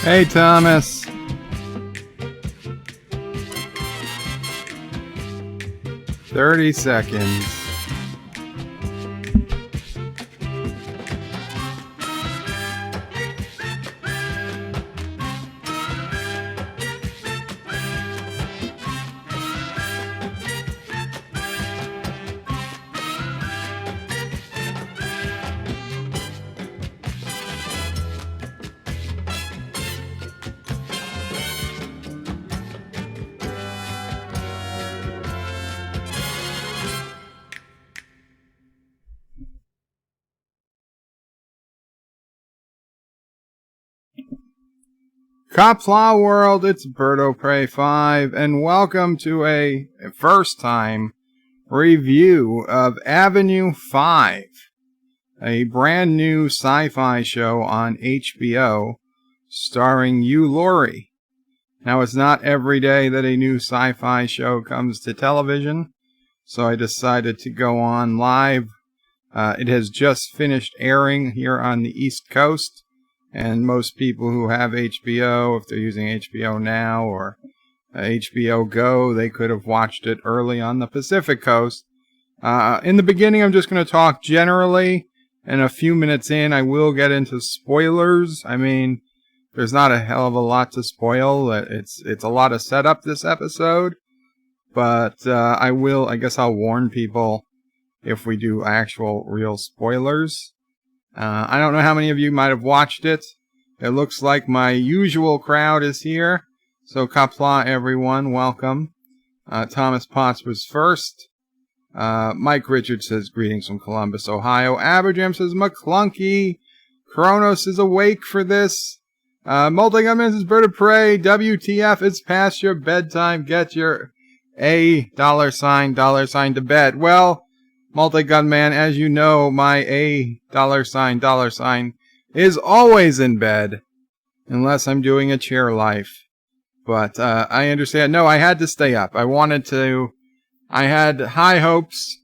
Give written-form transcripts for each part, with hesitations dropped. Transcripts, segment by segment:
Hey, Thomas. $30. Qapla World, it's Birdo Prey 5, and welcome to a first-time review of Avenue 5, a brand new sci-fi show on HBO starring Hugh Laurie. Now, it's not every day that a new sci-fi show comes to television, so I decided to go on live. It has just finished airing here on the East Coast. And most people who have HBO, if they're using HBO Now or HBO Go, they could have watched it early on the Pacific Coast. In the beginning, I'm just going to talk generally, and a few minutes in, I will get into spoilers. I mean, there's not a hell of a lot to spoil. It's a lot of setup this episode, but I guess I'll warn people if we do actual real spoilers. I don't know how many of you might have watched it. It looks like my usual crowd is here. So, Qapla, everyone, welcome. Thomas Potts was first. Mike Richards says, greetings from Columbus, Ohio. Aberjam says, McClunky. Kronos is awake for this. Multigunman says, Bird of Prey. WTF, it's past your bedtime. Get your $$ to bed. Well, Multi-Gunman, as you know, my $$ is always in bed, unless I'm doing a chair life. But I understand. No, I had to stay up. I had high hopes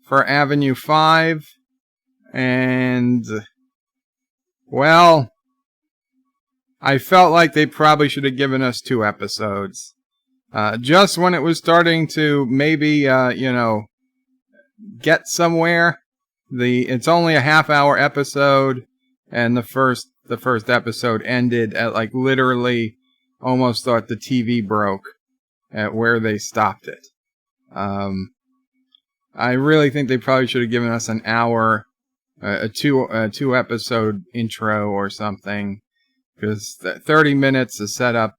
for Avenue 5, and, well, I felt like they probably should have given us 2 episodes. Just when it was starting to maybe, get somewhere. It's only a half-hour episode, and the first episode ended at literally almost thought the TV broke at where they stopped it. I really think they probably should have given us an hour, a two episode intro or something, because 30 minutes of setup,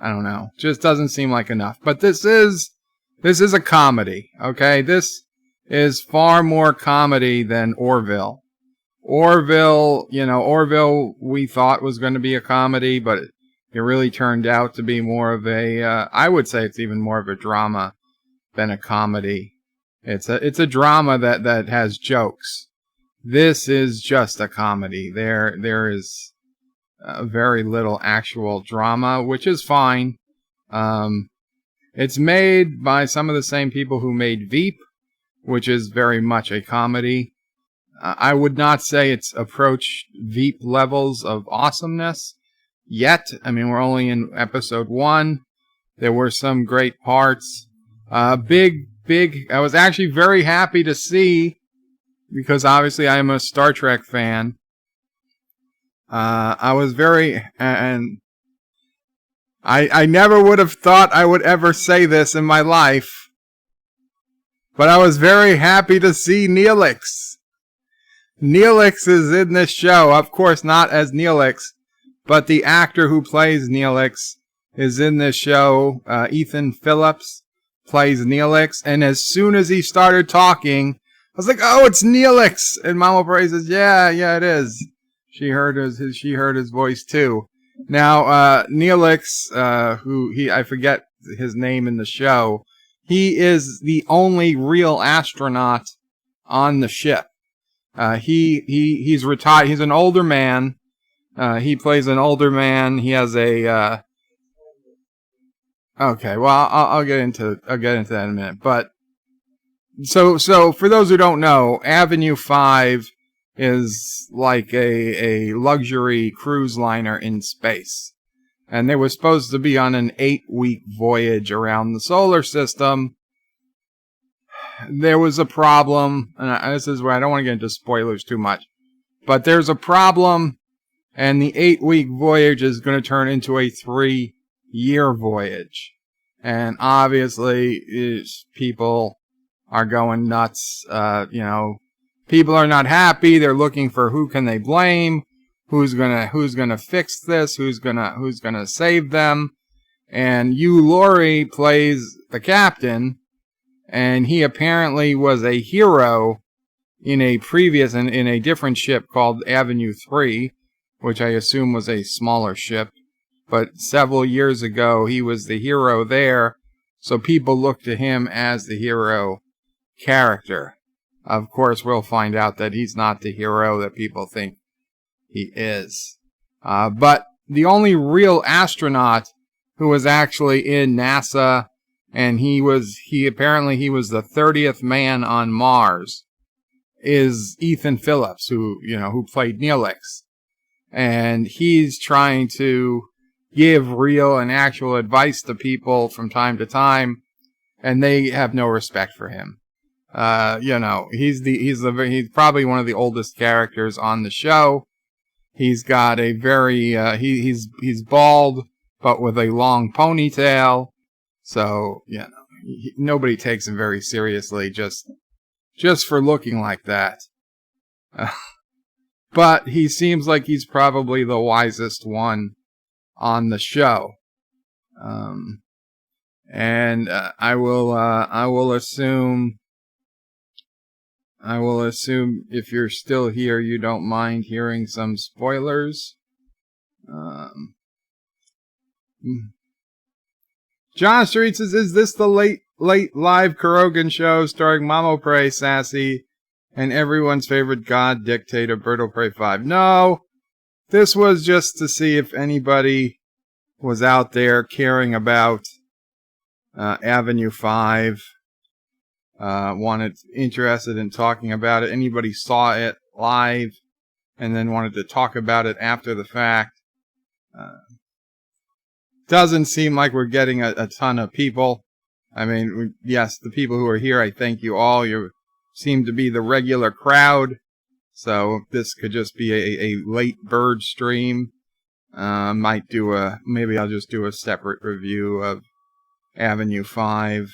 I don't know, just doesn't seem like enough. But this is a comedy, okay? This is far more comedy than Orville. Orville we thought was going to be a comedy, but it really turned out to be more of a, I would say it's even more of a drama than a comedy. It's a drama that has jokes. This is just a comedy. There is very little actual drama, which is fine. It's made by some of the same people who made Veep, which is very much a comedy. I would not say it's approached Veep levels of awesomeness yet. I mean, we're only in episode 1. There were some great parts. I was actually very happy to see, because obviously I am a Star Trek fan. I never would have thought I would ever say this in my life, but I was very happy to see Neelix. Neelix is in this show. Of course, not as Neelix, but the actor who plays Neelix is in this show. Ethan Phillips plays Neelix. And as soon as he started talking, I was like, oh, it's Neelix. And Mama Bray says, yeah, it is. She heard his voice too. Now, Neelix, I forget his name in the show. He is the only real astronaut on the ship. He's retired. He's an older man. He plays an older man. He has a, okay, well, I'll get into that in a minute. But, so for those who don't know, Avenue 5 is like a luxury cruise liner in space. And they were supposed to be on an 8-week voyage around the solar system. There was a problem, and this is where I don't want to get into spoilers too much, but there's a problem, and the 8-week voyage is going to turn into a 3-year voyage. And obviously, people are going nuts. People are not happy. They're looking for who can they blame, who's gonna fix this, who's gonna save them. And Hugh Laurie plays the captain, and he apparently was a hero in a different ship called Avenue 3, which I assume was a smaller ship. But several years ago, he was the hero there, so people look to him as the hero character. Of course, we'll find out that he's not the hero that people think he is. But the only real astronaut who was actually in NASA, and he was the 30th man on Mars, is Ethan Phillips, who played Neelix. And he's trying to give real and actual advice to people from time to time, and they have no respect for him. He's probably one of the oldest characters on the show. He's got a very he's bald but with a long ponytail, so nobody takes him very seriously just for looking like that. But he seems like he's probably the wisest one on the show. I will assume if you're still here, you don't mind hearing some spoilers. John Street says, is this the late live Kurogan show starring Mamo Prey, Sassy, and everyone's favorite god dictator, Birdo Prey 5? No, this was just to see if anybody was out there caring about Avenue 5, interested in talking about it. Anybody saw it live and then wanted to talk about it after the fact. Doesn't seem like we're getting a ton of people. I mean, yes, the people who are here, I thank you all. You seem to be the regular crowd. So this could just be a late bird stream. Maybe I'll just do a separate review of Avenue 5.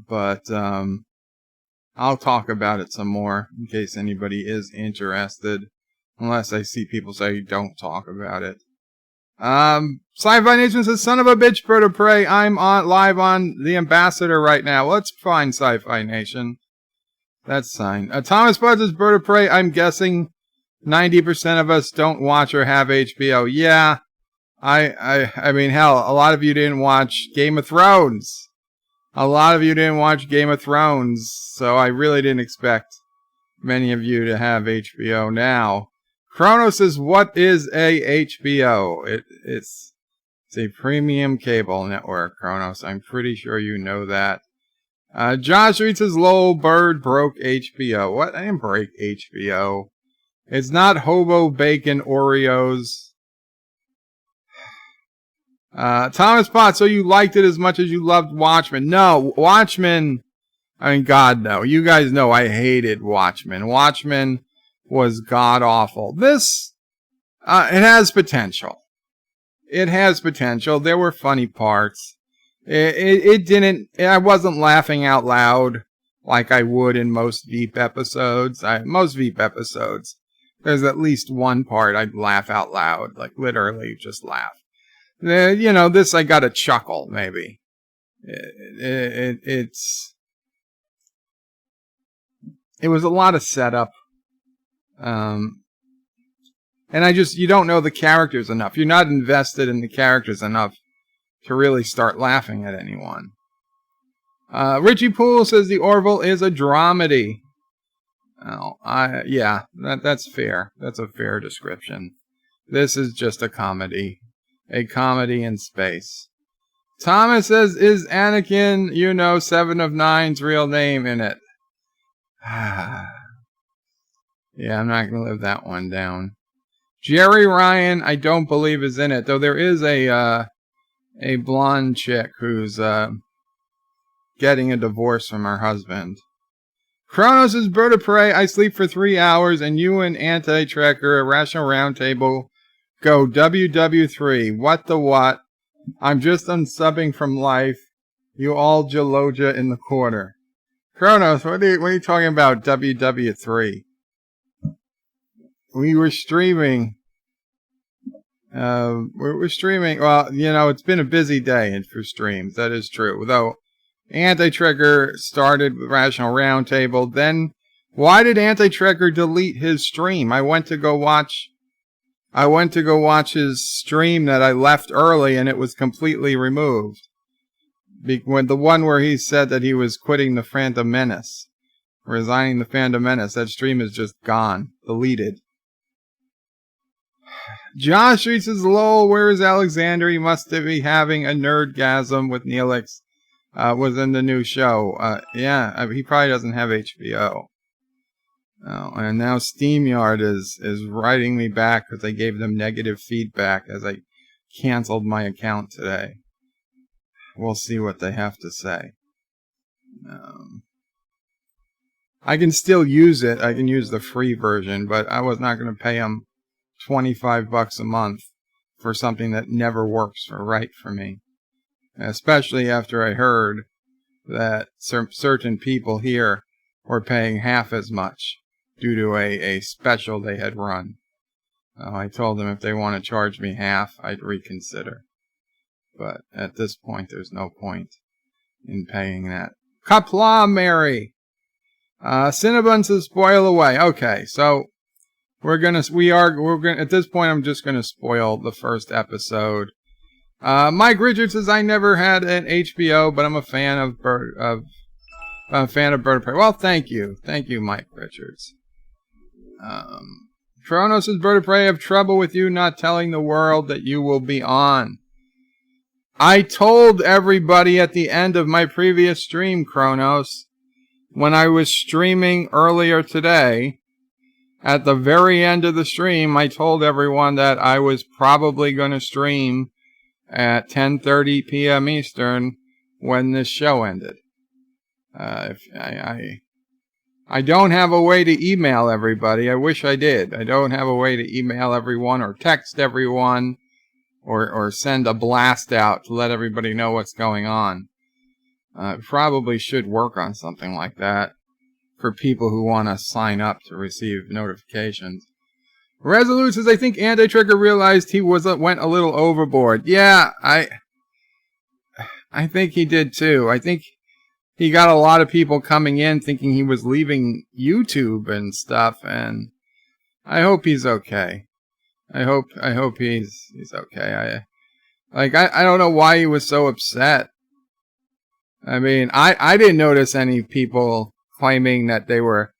But I'll talk about it some more in case anybody is interested. Unless I see people say don't talk about it. Sci-Fi Nation says, son of a bitch, Bird of Prey. I'm live on the Ambassador right now. Well, that's fine, Sci-Fi Nation. That's fine. Thomas Bud says, Bird of Prey. I'm guessing 90% of us don't watch or have HBO. Yeah. I mean, hell, a lot of you didn't watch Game of Thrones. So I really didn't expect many of you to have HBO now. Chrono says, what is a HBO? It's a premium cable network, Chronos. I'm pretty sure you know that. Josh Reed says, lol, Bird broke HBO. What? I didn't break HBO. It's not Hobo Bacon Oreos. Thomas Potts, so you liked it as much as you loved Watchmen? No, Watchmen, I mean, God, no. You guys know I hated Watchmen. Watchmen was god-awful. This, it has potential. There were funny parts. I wasn't laughing out loud like I would in most Veep episodes. There's at least one part I'd laugh out loud, like literally just laugh. This I got a chuckle, maybe. It was a lot of setup. And you don't know the characters enough. You're not invested in the characters enough to really start laughing at anyone. Richie Poole says the Orville is a dramedy. Yeah, that's fair. That's a fair description. This is just a comedy. A comedy in space. Thomas says, is Anakin, 7 of 9's real name in it? Yeah, I'm not going to live that one down. Jerry Ryan, I don't believe is in it, though there is a blonde chick who's getting a divorce from her husband. Kronos' Bird of Prey, I sleep for 3 hours, and you and Anti-Trekker, Irrational Roundtable, go WW3. What the what? I'm just unsubbing from life. You all Jaloja in the corner. Kronos, what are you talking about, WW3? We were streaming. We're streaming. Well, you know, it's been a busy day for streams. That is true. Though, Anti-Trekker started with Rational Roundtable. Then, why did Anti-Trekker delete his stream? I went to go watch his stream that I left early, and it was completely removed. When the one where he said that he was quitting the Phantom Menace, resigning the Phantom Menace, that stream is just gone, deleted. Josh says, lol, where is Alexander? He must be having a nerdgasm with Neelix. Was in the new show. Yeah, he probably doesn't have HBO. Oh, and now SteamYard is writing me back because I gave them negative feedback as I canceled my account today. We'll see what they have to say. I can still use it. I can use the free version, but I was not going to pay them $25 a month for something that never works right for me. Especially after I heard that certain people here were paying half as much due to a special they had run. I told them if they want to charge me half, I'd reconsider. But at this point, there's no point in paying that. Qapla Mary! Cinnabon says spoil away. Okay, so we're gonna at this point I'm just gonna spoil the first episode. Mike Richards says I never had an HBO, but I'm a fan of Bird of Prey. Well, thank you, Mike Richards. Kronos says Bird of Prey, have trouble with you not telling the world that you will be on. I told everybody at the end of my previous stream, Kronos, when I was streaming earlier today. At the very end of the stream, I told everyone that I was probably going to stream at 10:30 p.m. Eastern when this show ended. I don't have a way to email everybody. I wish I did. I don't have a way to email everyone or text everyone or send a blast out to let everybody know what's going on. Probably should work on something like that for people who want to sign up to receive notifications. Resolute says, I think Anti-Trekker realized he went a little overboard. Yeah, I think he did too. I think he got a lot of people coming in thinking he was leaving YouTube and stuff, and I hope he's okay. I hope he's okay. I don't know why he was so upset. I mean, I didn't notice any people claiming that they were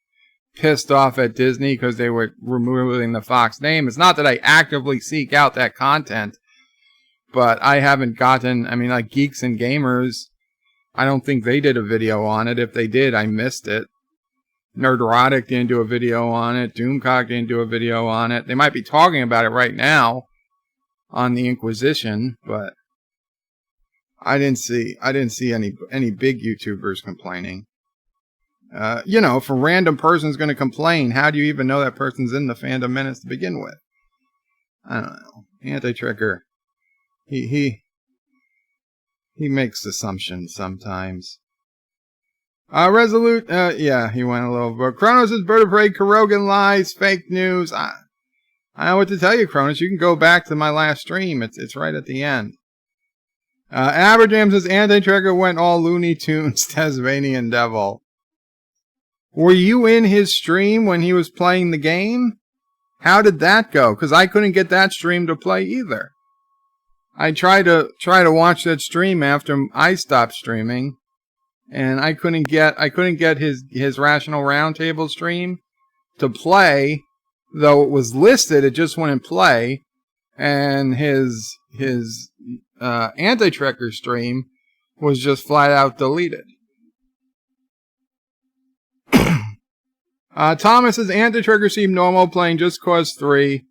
pissed off at Disney because they were removing the Fox name. It's not that I actively seek out that content, but I haven't gotten, I mean, like Geeks and Gamers, I don't think they did a video on it. If they did, I missed it. Nerdrotic didn't do a video on it. Doomcock didn't do a video on it. They might be talking about it right now on the Inquisition, but I didn't see any big YouTubers complaining. You know, if a random person's going to complain, how do you even know that person's in the Phantom Menace to begin with? I don't know. Anti-Trekker, he makes assumptions sometimes. Resolute, yeah, he went a little bit. Kronos is Bird of Prey, Kurogan lies, fake news. I don't know what to tell you, Kronos. You can go back to my last stream. It's right at the end. Aberjam says Anti-Trekker went all Looney Tunes, Tasmanian Devil. Were you in his stream when he was playing the game? How did that go? Because I couldn't get that stream to play either. I tried to watch that stream after I stopped streaming, and I couldn't get his Rational Roundtable stream to play, though it was listed. It just wouldn't play, and his Anti-Trekker stream was just flat out deleted. Thomas says, anti-trigger seemed normal, playing Just Cause 3.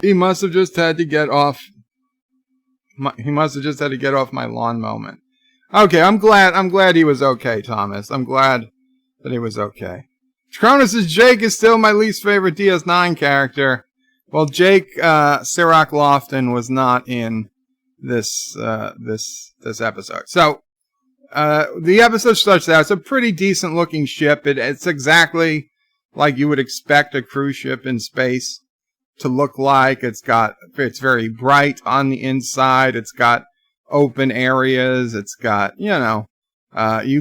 He must have just had to get off my lawn moment. Okay, I'm glad he was okay, Thomas. I'm glad that he was okay. Cronus says, Jake is still my least favorite DS9 character. Well, Jake, Sirach Lofton was not in this episode. So, the episode starts out. It's a pretty decent looking ship. It's exactly like you would expect a cruise ship in space to look like. It's very bright on the inside. It's got open areas. It's got, Hugh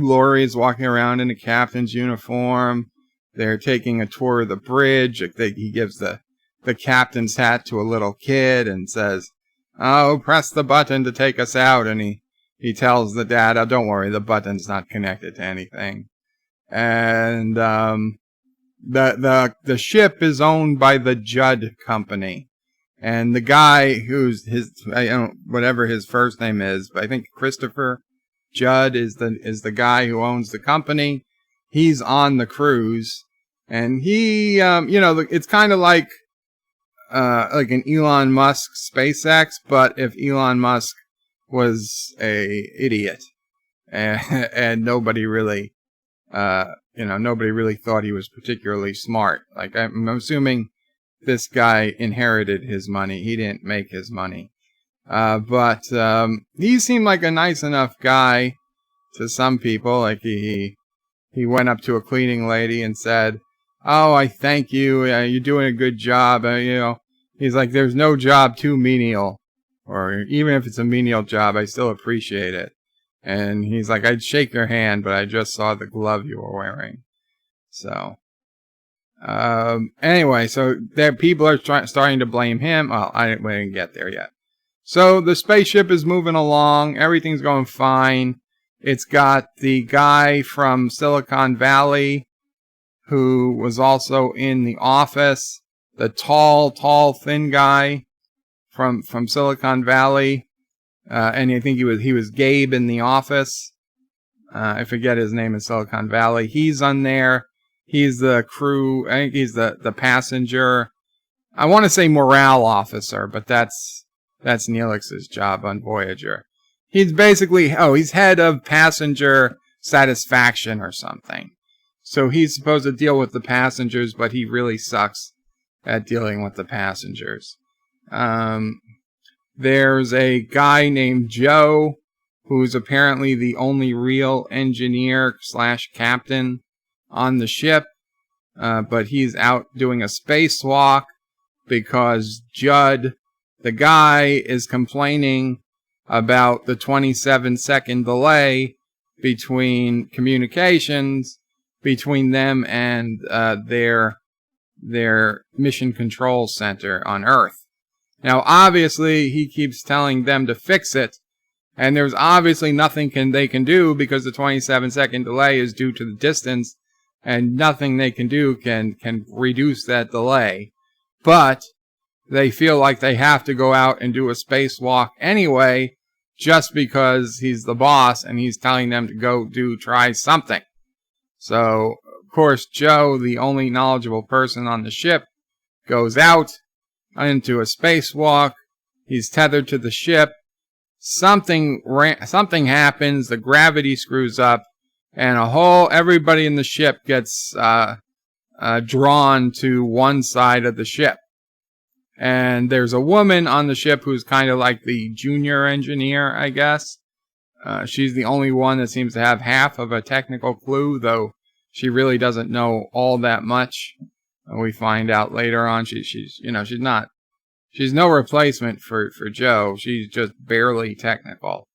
Laurie is walking around in a captain's uniform. They're taking a tour of the bridge. He gives the captain's hat to a little kid and says, "Oh, press the button to take us out." And he tells the dad, "Oh, don't worry, the button's not connected to anything." And the ship is owned by the Judd company. And the guy who's whatever his first name is, but I think Christopher Judd is the guy who owns the company. He's on the cruise, and he, it's kind of like an Elon Musk SpaceX, but if Elon Musk was a idiot, and nobody really thought he was particularly smart. Like, I'm assuming this guy inherited his money. He didn't make his money. But he seemed like a nice enough guy to some people. Like, he went up to a cleaning lady and said, "Oh, I thank you. You're doing a good job." He's like, "There's no job too menial, or even if it's a menial job, I still appreciate it." And he's like, "I'd shake your hand, but I just saw the glove you were wearing." So, anyway, so there people are starting to blame him. Well, we didn't get there yet. So the spaceship is moving along. Everything's going fine. It's got the guy from Silicon Valley who was also in The Office. The tall, thin guy from Silicon Valley. And I think he was Gabe in The Office. I forget his name in Silicon Valley. He's on there. He's the crew. I think he's the passenger. I want to say morale officer, but that's Neelix's job on Voyager. He's basically, he's head of passenger satisfaction or something. So he's supposed to deal with the passengers, but he really sucks at dealing with the passengers. There's a guy named Joe, who's apparently the only real engineer / captain on the ship. But he's out doing a spacewalk because Judd, the guy, is complaining about the 27-second delay between communications between them and their mission control center on Earth. Now, obviously, he keeps telling them to fix it, and there's obviously nothing they can do because the 27-second delay is due to the distance, and nothing they can do can reduce that delay. But they feel like they have to go out and do a spacewalk anyway, just because he's the boss and he's telling them to go try something. So, of course, Joe, the only knowledgeable person on the ship, goes out into a spacewalk. He's tethered to the ship. Something happens. The gravity screws up, and everybody in the ship gets drawn to one side of the ship. And there's a woman on the ship who's kind of like the junior engineer, I guess. She's the only one that seems to have half of a technical clue, though she really doesn't know all that much. We find out later on she's no replacement for Joe. She's just barely technical.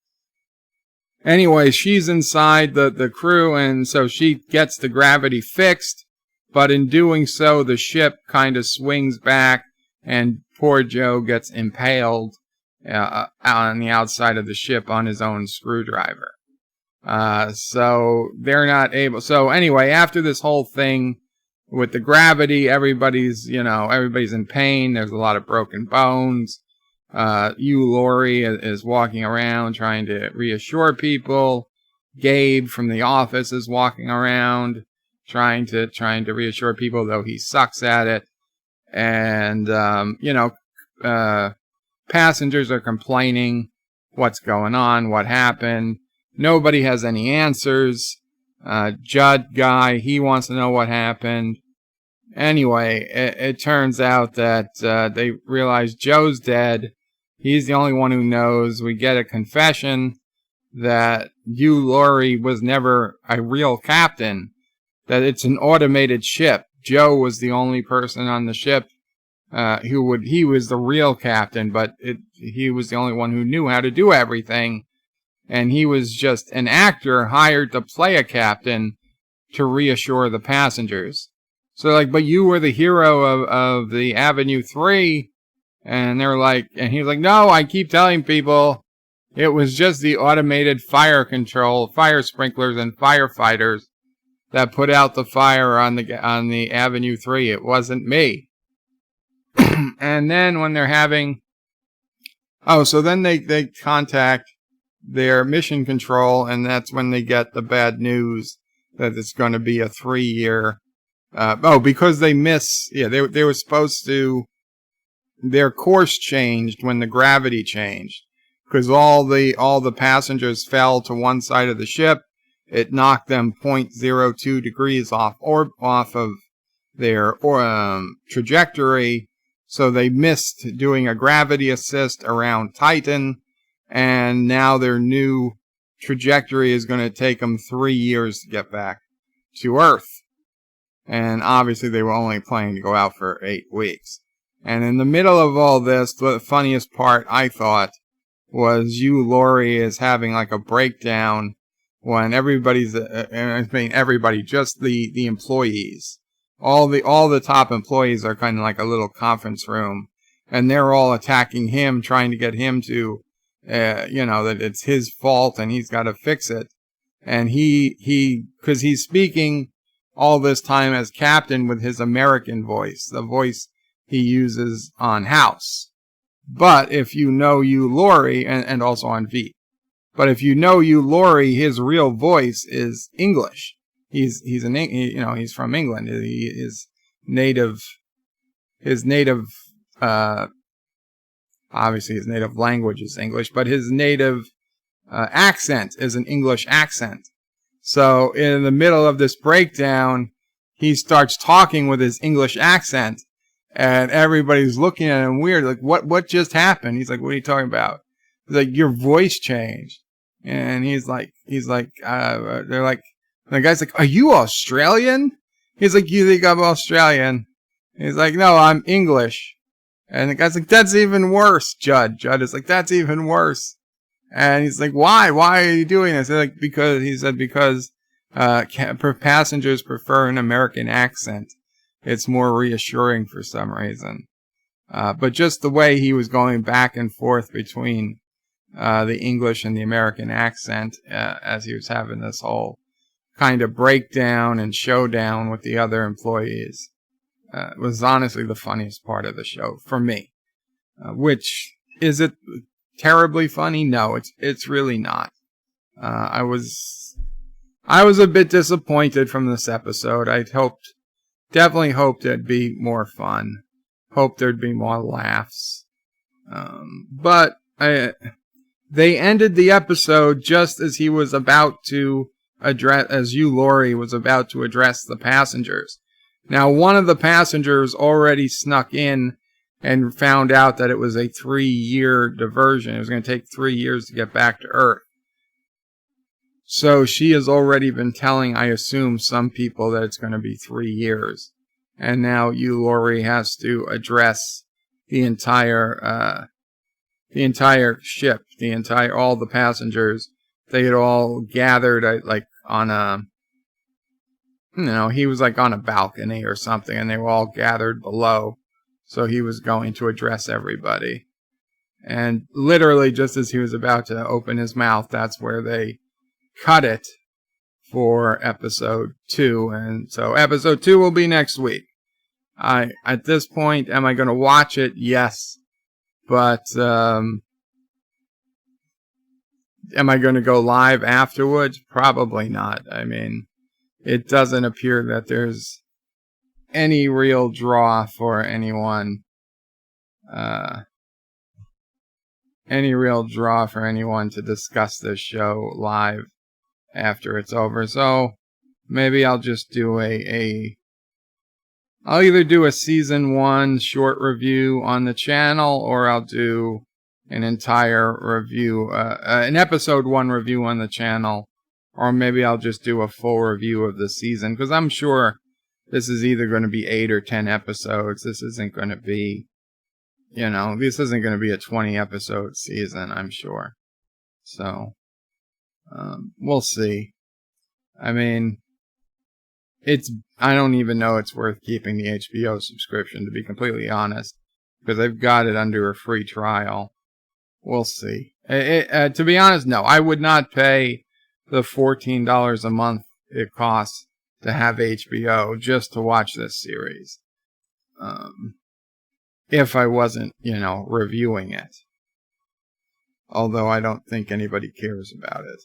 Anyway, she's inside the crew, and so she gets the gravity fixed, but in doing so, the ship kind of swings back, and poor Joe gets impaled on the outside of the ship on his own screwdriver. So they're not able. So anyway, after this whole thing with the gravity, everybody's in pain. There's a lot of broken bones. Hugh Laurie is walking around trying to reassure people. Gabe from The Office is walking around. trying to reassure people, though he sucks at it. And, passengers are complaining what's going on, what happened. Nobody has any answers. Judd guy, he wants to know what happened. Anyway, it turns out that they realize Joe's dead. He's the only one who knows. We get a confession that Hugh Laurie was never a real captain, that it's an automated ship. Joe was the only person on the ship he was the real captain, but he was the only one who knew how to do everything. And he was just an actor hired to play a captain to reassure the passengers. So like, but you were the hero of the Avenue 3. And they're like, and he was like, no, I keep telling people it was just the automated fire sprinklers and firefighters that put out the fire on the Avenue 3. It wasn't me. And then when they're having, so then they contact their mission control, and that's when they get the bad news that it's going to be a 3-year, because they they were supposed to, their course changed when the gravity changed, because all the passengers fell to one side of the ship. It knocked them 0.02 degrees off of their trajectory. So they missed doing a gravity assist around Titan, and now their new trajectory is going to take them 3 years to get back to Earth. And obviously they were only planning to go out for 8 weeks. And in the middle of all this, the funniest part, I thought, was Hugh Laurie is having like a breakdown when everybody's, just the employees. All the top employees are kind of like a little conference room, and they're all attacking him, trying to get him to, that it's his fault and he's got to fix it. And because he's speaking all this time as captain with his American voice, the voice he uses on House. But if you know Hugh Laurie, and also on V, but if you know Hugh Laurie, his real voice is English. He's from England. His native obviously his native language is English, but his native accent is an English accent. So in the middle of this breakdown, he starts talking with his English accent, and everybody's looking at him weird, like, what just happened? He's like, what are you talking about? He's like, your voice changed. And they're like, the guy's like, are you Australian? He's like, you think I'm Australian? He's like, no, I'm English. And the guy's like, that's even worse, Judd. Judd is like, that's even worse. And he's like, why? Why are you doing this? Like, because passengers prefer an American accent. It's more reassuring for some reason. But just the way he was going back and forth between the English and the American accent as he was having this whole kind of breakdown and showdown with the other employees was honestly the funniest part of the show for me. Which, is it terribly funny? No, it's really not. I was a bit disappointed from this episode. Definitely hoped it'd be more fun. Hoped there'd be more laughs. But they ended the episode just as he was about to as Hugh Laurie was about to address the passengers. Now, one of the passengers already snuck in and found out that it was a 3-year diversion. It was going to take 3 years to get back to Earth. So she has already been telling, I assume, some people that it's going to be 3 years. And now Hugh Laurie has to address the entire ship, all the passengers. They had all gathered on he was like on a balcony or something, and they were all gathered below. So he was going to address everybody. And literally just as he was about to open his mouth, that's where they cut it for episode 2. And so episode 2 will be next week. At this point, am I going to watch it? Yes. But am I going to go live afterwards? Probably not. I mean, it doesn't appear that there's any real draw for anyone. Any real draw for anyone to discuss this show live after it's over. So maybe I'll just do I'll either do a season 1 short review on the channel, or I'll do an entire review, an episode 1 review on the channel, or maybe I'll just do a full review of the season, because I'm sure this is either going to be 8 or 10 episodes. This isn't going to be, this isn't going to be a 20 episode season, I'm sure. So, we'll see. I mean, I don't even know it's worth keeping the HBO subscription, to be completely honest, because I've got it under a free trial. We'll see. To be honest, no, I would not pay the $14 a month it costs to have HBO just to watch this series. If I wasn't, reviewing it. Although I don't think anybody cares about it.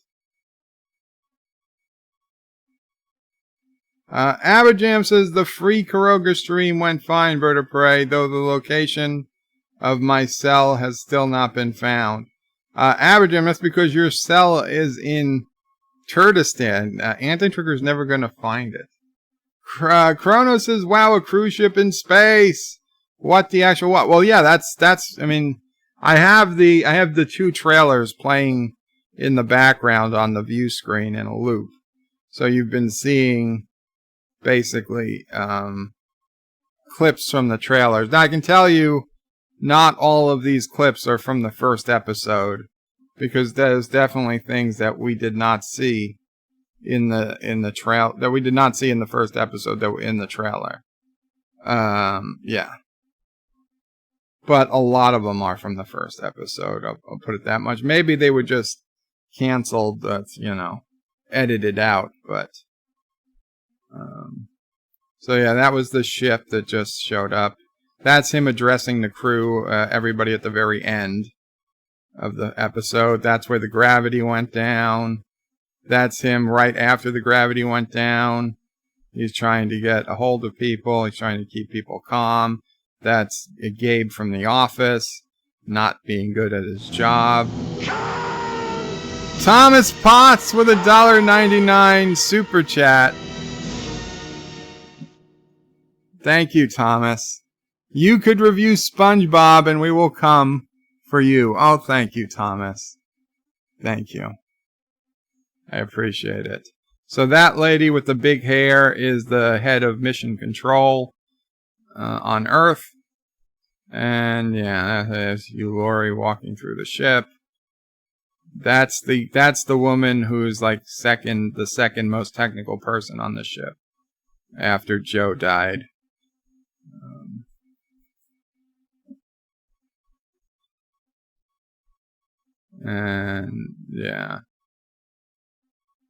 Abajam says the free Kuroga stream went fine, Bird of Prey, though the location of my cell has still not been found. Abajam, that's because your cell is in Kurdistan. Anti-Trigger's never going to find it. Chrono says, wow, a cruise ship in space. What the actual what? Well, yeah, that's, I mean, I have the 2 trailers playing in the background on the view screen in a loop. So you've been seeing basically clips from the trailers. Now I can tell you not all of these clips are from the first episode, because there's definitely things that we did not see in the trail that we did not see in the first episode that were in the trailer. Yeah. But a lot of them are from the first episode. I'll put it that much. Maybe they were just canceled, edited out, but so yeah, that was the ship that just showed up. That's him addressing the crew, everybody at the very end of the episode. That's where the gravity went down. That's him right after the gravity went down. He's trying to get a hold of people. He's trying to keep people calm. That's Gabe from The Office, not being good at his job. Thomas Potts with $1.99 super chat. Thank you, Thomas. You could review SpongeBob and we will come for you. Oh, thank you, Thomas. Thank you. I appreciate it. So that lady with the big hair is the head of Mission Control on Earth. And yeah, there's Hugh Laurie walking through the ship. That's the woman who's like the second most technical person on the ship after Joe died. And yeah,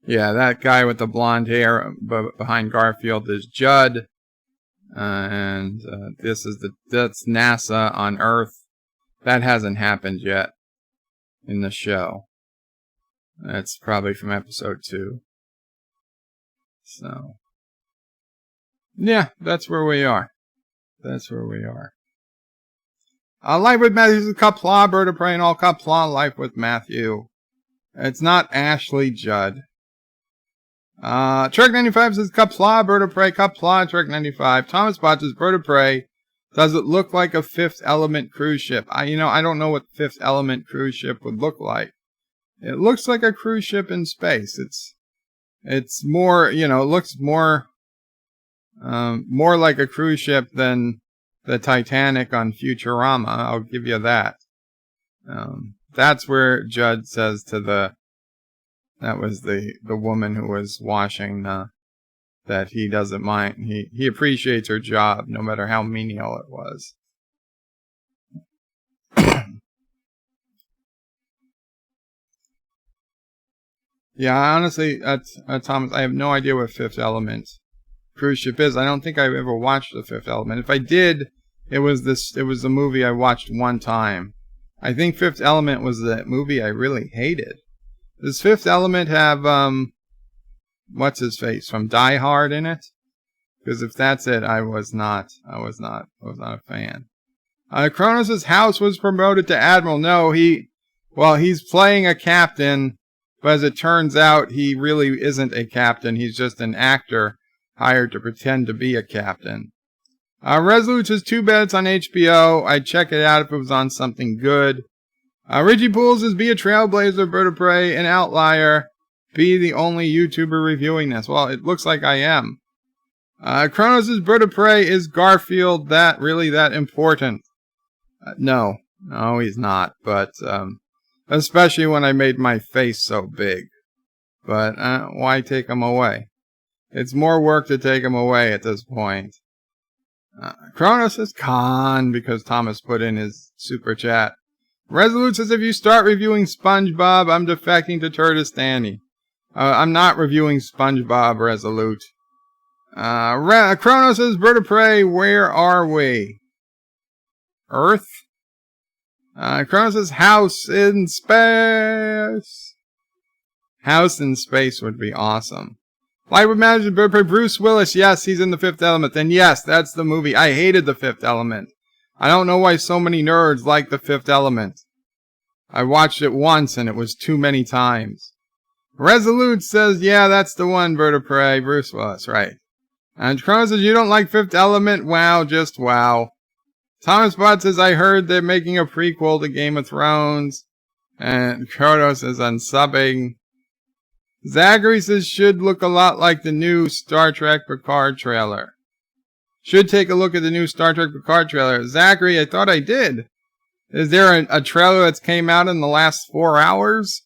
that guy with the blonde hair behind Garfield is Judd. And that's NASA on Earth. That hasn't happened yet in the show. That's probably from episode 2. So yeah, that's where we are. Life with Matthew is Qapla, Bird of Prey, and all Qapla, Life with Matthew. It's not Ashley Judd. Trek 95 says Qapla, Bird of Prey, Qapla, Trek 95. Thomas Bott says Bird of Prey. Does it look like a Fifth Element cruise ship? I don't know what Fifth Element cruise ship would look like. It looks like a cruise ship in space. It's more, it looks more like a cruise ship than the Titanic on Futurama. I'll give you that. That's where Judd says to that was the woman who was washing that he doesn't mind. He appreciates her job no matter how menial it was. Yeah, honestly, Thomas, I have no idea what Fifth Element cruise ship is. I don't think I've ever watched The Fifth Element. If I did, it was a movie I watched one time. I think Fifth Element was the movie I really hated. Does Fifth Element have what's his face from Die Hard in it? Because if that's it, I was not a fan. Kronos' house was promoted to admiral. No, he's playing a captain, but as it turns out, he really isn't a captain. He's just an actor hired to pretend to be a captain. Resolute is too bad it's on HBO. I'd check it out if it was on something good. Richie Pools is be a trailblazer, bird of prey, an outlier, be the only YouTuber reviewing this. Well, it looks like I am. Kronos' bird of prey is Garfield that important? No, he's not. But especially when I made my face so big. But why take him away? It's more work to take him away at this point. Kronos is Khan because Thomas put in his super chat. Resolute says if you start reviewing SpongeBob, I'm defecting to Turdistani. I'm not reviewing SpongeBob, Resolute. Kronos says bird of prey, where are we? Earth? Kronos' house in space. House in space would be awesome. Lightwood manager bird prey Bruce Willis. Yes, he's in The Fifth Element. Then yes, that's the movie. I hated The Fifth Element. I don't know why so many nerds like The Fifth Element. I watched it once and it was too many times. Resolute says, yeah, that's the one, bird of prey. Bruce Willis, right. And Kronos says, you don't like Fifth Element? Wow, just wow. Thomas Bott says, I heard they're making a prequel to Game of Thrones. And Kronos is unsubbing. Zachary says, should look a lot like the new Star Trek Picard trailer. Should take a look at the new Star Trek Picard trailer. Zachary, I thought I did. Is there a trailer that's came out in the last 4 hours?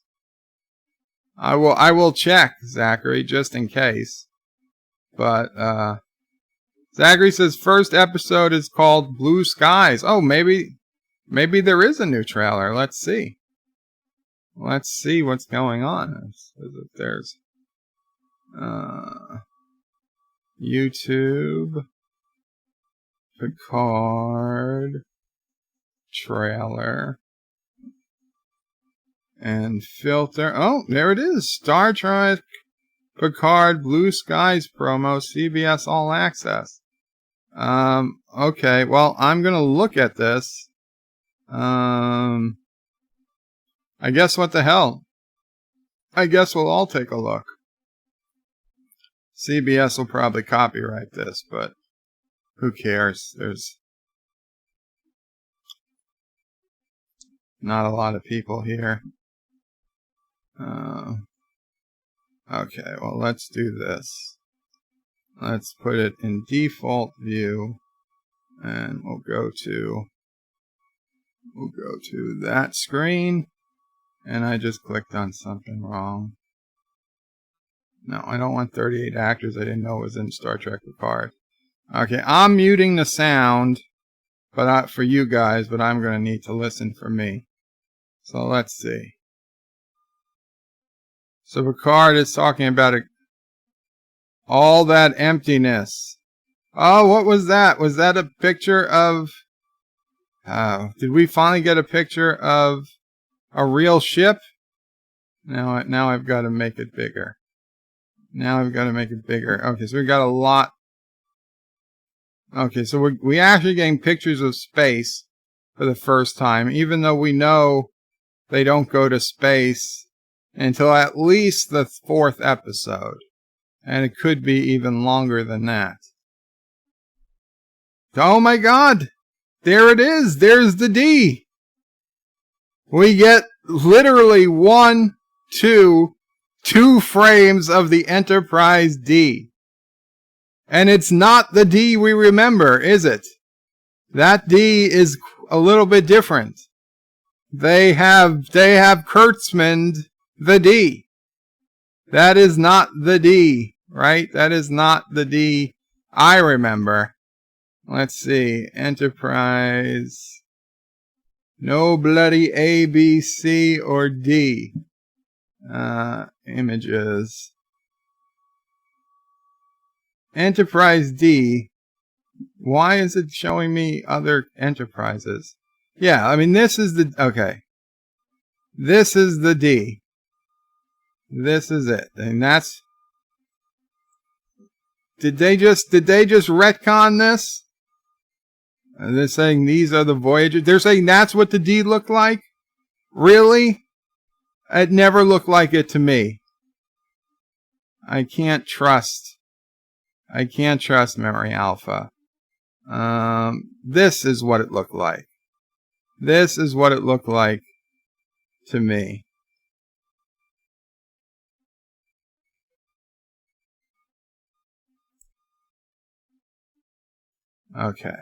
I will check, Zachary, just in case. But, Zachary says first episode is called Blue Skies. Oh, maybe there is a new trailer. Let's see. Let's see what's going on. If there's YouTube Picard trailer and filter. Oh, there it is. Star Trek Picard Blue Skies promo, CBS All Access. Okay, well, I'm gonna look at this. I guess what the hell? I guess we'll all take a look. CBS will probably copyright this, but who cares? There's not a lot of people here. Okay, well, let's do this. Let's put it in default view, and we'll go to that screen. And I just clicked on something wrong. No, I don't want 38 actors. I didn't know it was in Star Trek Picard. Okay, I'm muting the sound, but for you guys, but I'm going to need to listen for me. So let's see. So Picard is talking about all that emptiness. Oh, what was that? Was that a picture of... did we finally get a picture of a real ship? Now I've got to make it bigger. Okay, so we got a lot. Okay, so we actually getting pictures of space for the first time, even though we know they don't go to space until at least the 4th episode. And it could be even longer than that. Oh my god! There it is! There's the D! We get literally 2 frames of the Enterprise D. And it's not the D we remember, is it? That D is a little bit different. They have Kurtzmaned the D. That is not the D, right? That is not the D I remember. Let's see. Enterprise. No bloody A, B, C, or D. Images. Enterprise D. Why is it showing me other enterprises? Yeah, I mean, this is the... Okay. This is the D. This is it. And that's Did they just retcon this? They're saying these are the Voyagers. They're saying that's what the D looked like? Really? It never looked like it to me. I can't trust Memory Alpha. This is what it looked like. This is what it looked like to me. Okay.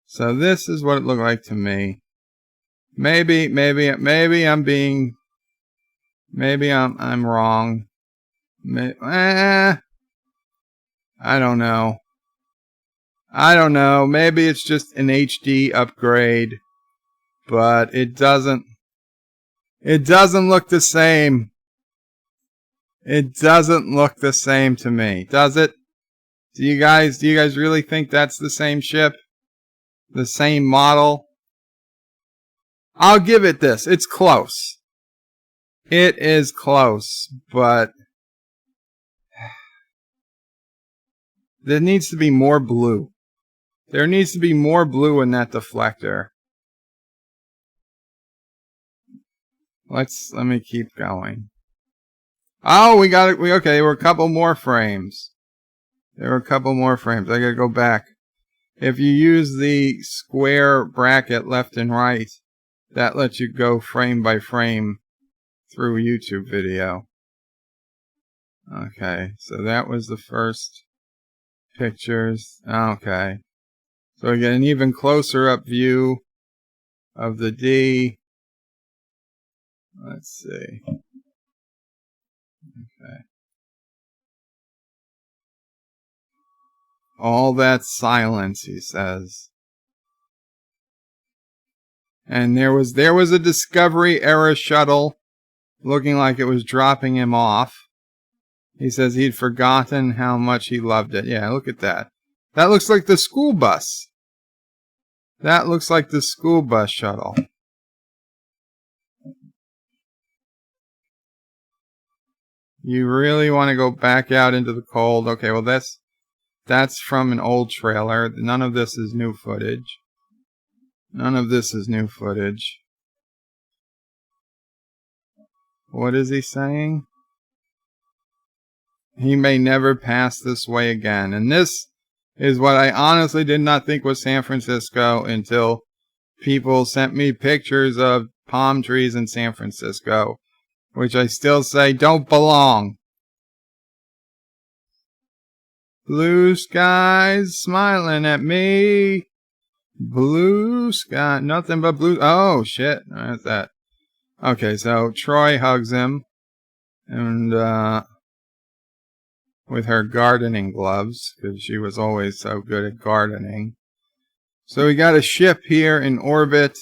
So this is what it looked like to me. Maybe I'm wrong. I don't know. Maybe it's just an HD upgrade, but it doesn't look the same. It doesn't look the same to me, does it? Do you guys really think that's the same ship? The same model? I'll give it this. It's close. It is close, but there needs to be more blue. There needs to be more blue in that deflector. Let me keep going. Oh, we got it. Okay, there were a couple more frames. I gotta go back. If you use the square bracket left and right, that lets you go frame by frame through a YouTube video. Okay, so that was the first pictures. Okay. So we get an even closer up view of the D. Let's see. Okay. All that silence, he says. And there was a Discovery era shuttle looking like it was dropping him off. He says he'd forgotten how much he loved it. Yeah, look at that. That looks like the school bus. That looks like the school bus shuttle. You really want to go back out into the cold? Okay, well that's from an old trailer. None of this is new footage. None of this is new footage. What is he saying? He may never pass this way again. And this is what I honestly did not think was San Francisco until people sent me pictures of palm trees in San Francisco, which I still say don't belong. Blue skies smiling at me. Blue sky, nothing but blue. Oh, shit. What's that? Okay, so Troy hugs him. And, with her gardening gloves, because she was always so good at gardening. So we got a ship here in orbit.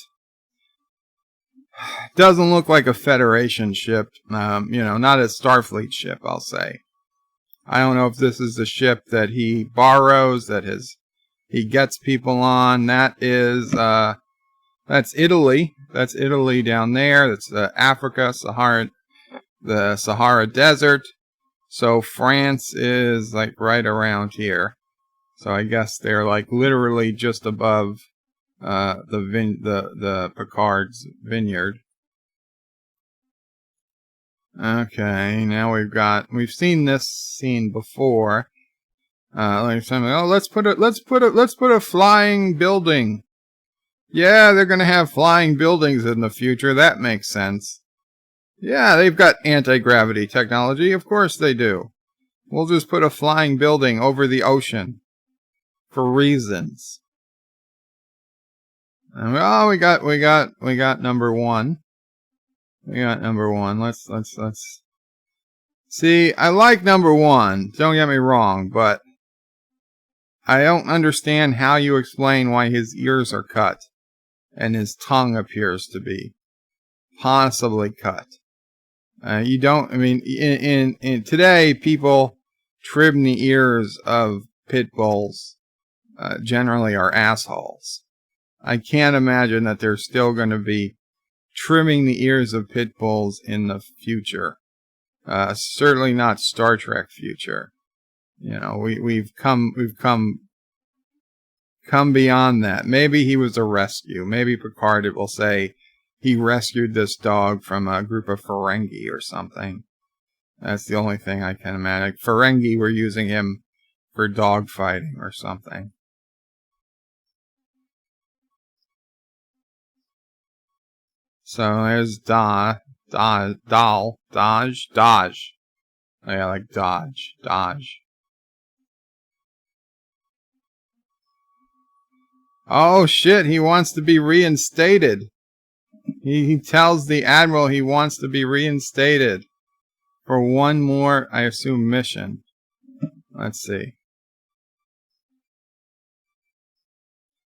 Doesn't look like a Federation ship. Not a Starfleet ship, I'll say. I don't know if this is the ship that he borrows, he gets people on. That's Italy. That's Italy down there. That's Africa, the Sahara Desert. So France is like right around here. So I guess they're like literally just above the Picard's vineyard. Okay, now we've seen this scene before. Let's put a flying building. Yeah, they're gonna have flying buildings in the future. That makes sense. Yeah, they've got anti-gravity technology. Of course they do. We'll just put a flying building over the ocean for reasons. And, we got number one. We got number one. Let's see. I like number one. Don't get me wrong, but I don't understand how you explain why his ears are cut and his tongue appears to be possibly cut. You don't. I mean, in today, people trim the ears of pit bulls. Generally, are assholes. I can't imagine that they're still going to be trimming the ears of pit bulls in the future. Certainly not Star Trek future. You know, we've come beyond that. Maybe he was a rescue. Maybe Picard will say he rescued this dog from a group of Ferengi or something. That's the only thing I can imagine. Ferengi were using him for dog fighting or something. So there's Dodge. Oh yeah, like Dodge. Oh shit, he wants to be reinstated. He tells the Admiral he wants to be reinstated for one more, I assume, mission. Let's see.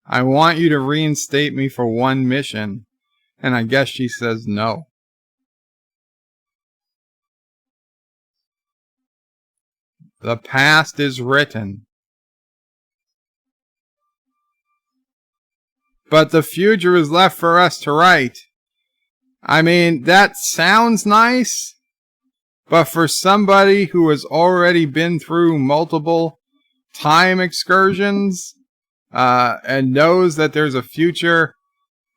I want you to reinstate me for one mission. And I guess she says no. The past is written. But the future is left for us to write. I mean, that sounds nice. But for somebody who has already been through multiple time excursions, and knows that there's a future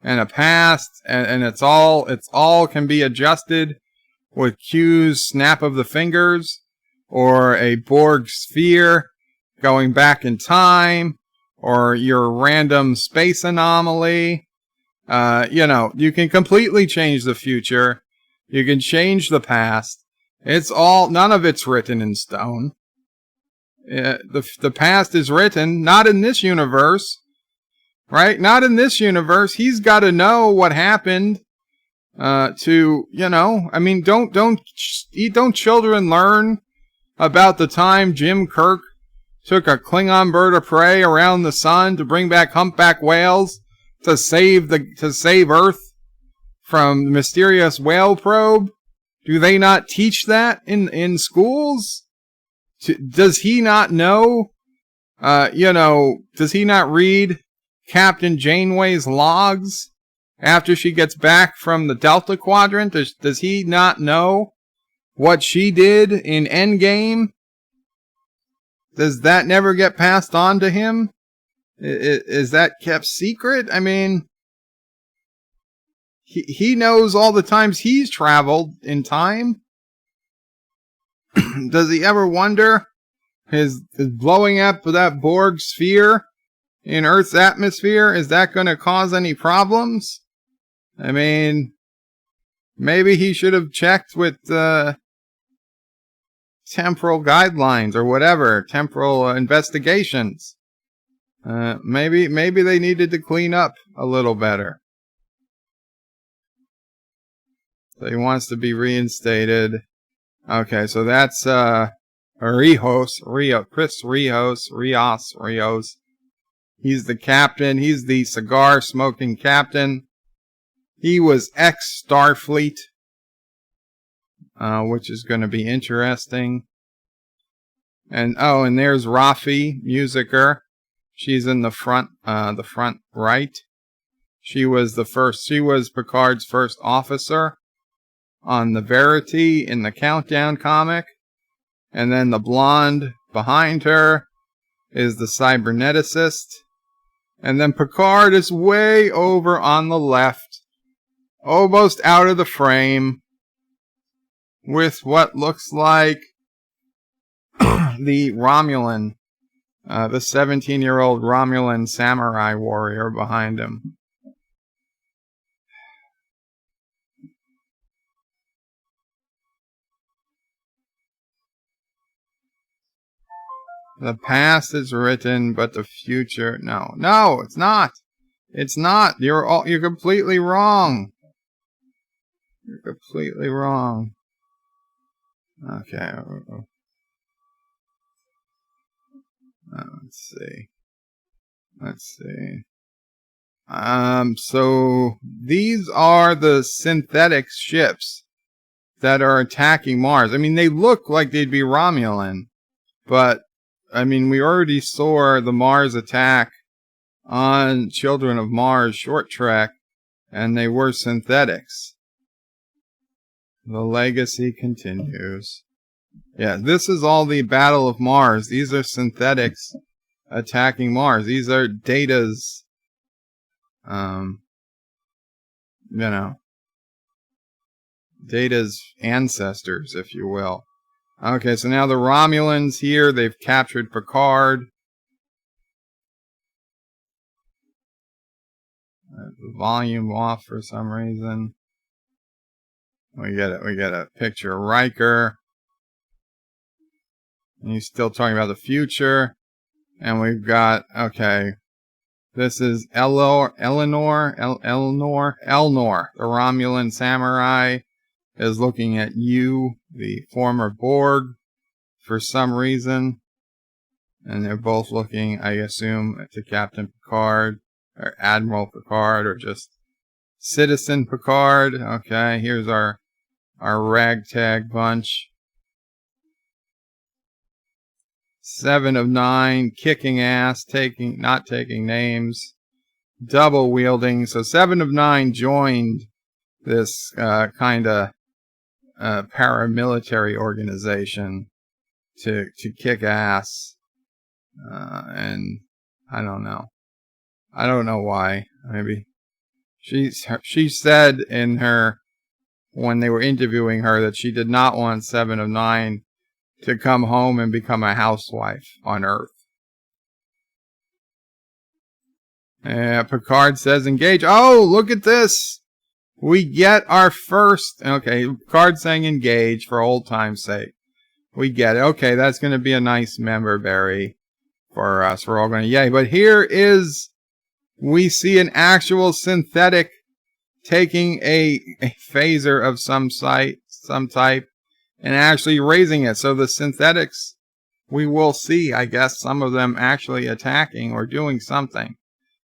and a past, and it's all can be adjusted with Q's snap of the fingers, or a Borg sphere going back in time, or your random space anomaly. You know, you can completely change the future. You can change the past. None of it's written in stone. The past is written, not in this universe. Right? Not in this universe. He's got to know what happened, you know, I mean, don't children learn about the time Jim Kirk took a Klingon bird of prey around the sun to bring back humpback whales to save Earth from the mysterious whale probe? Do they not teach that in schools? Does he not know? You know, does he not read Captain Janeway's logs after she gets back from the Delta Quadrant? Does he not know what she did in Endgame? Does that never get passed on to him? Is that kept secret? I mean, he knows all the times he's traveled in time. Does he ever wonder his blowing up that Borg sphere in Earth's atmosphere, is that going to cause any problems? I mean, maybe he should have checked with temporal guidelines or whatever, temporal investigations. Maybe they needed to clean up a little better. So he wants to be reinstated. Okay, so that's Rios. He's the captain. He's the cigar-smoking captain. He was ex-Starfleet, which is going to be interesting. And there's Rafi, musicer. She's in the front right. She was Picard's first officer on the Verity in the Countdown comic. And then the blonde behind her is the cyberneticist. And then Picard is way over on the left, almost out of the frame, with what looks like the Romulan, the 17-year-old Romulan samurai warrior behind him. The past is written, but the future... No, it's not. It's not. You're completely wrong. You're completely wrong. Okay. Let's see. So these are the synthetic ships that are attacking Mars. I mean, they look like they'd be Romulan, but I mean, we already saw the Mars attack on Children of Mars short trek, and they were synthetics. The legacy continues. Yeah, this is all the Battle of Mars. These are synthetics attacking Mars. These are Data's, Data's ancestors, if you will. Okay, so now the Romulans here, they've captured Picard. The volume off for some reason. We get a picture of Riker. And he's still talking about the future. And we've got, okay, this is Elnor, the Romulan samurai, is looking at you, the former Borg, for some reason. And they're both looking, I assume, to Captain Picard, or Admiral Picard, or just Citizen Picard. Okay, here's our ragtag bunch. 7 of 9, kicking ass, not taking names, double wielding. So 7 of 9 joined this kind of paramilitary organization to kick ass, and I don't know why. Maybe she said in her, when they were interviewing her, that she did not want 7 of 9 to come home and become a housewife on Earth. Picard says engage. Oh, look at this. We get our first. Okay, Picard saying engage for old time's sake. We get it. Okay, that's going to be a nice member berry for us. We're all going to yay. But here is, we see an actual synthetic taking a phaser of some type, and actually raising it. So the synthetics, we will see, I guess, some of them actually attacking or doing something.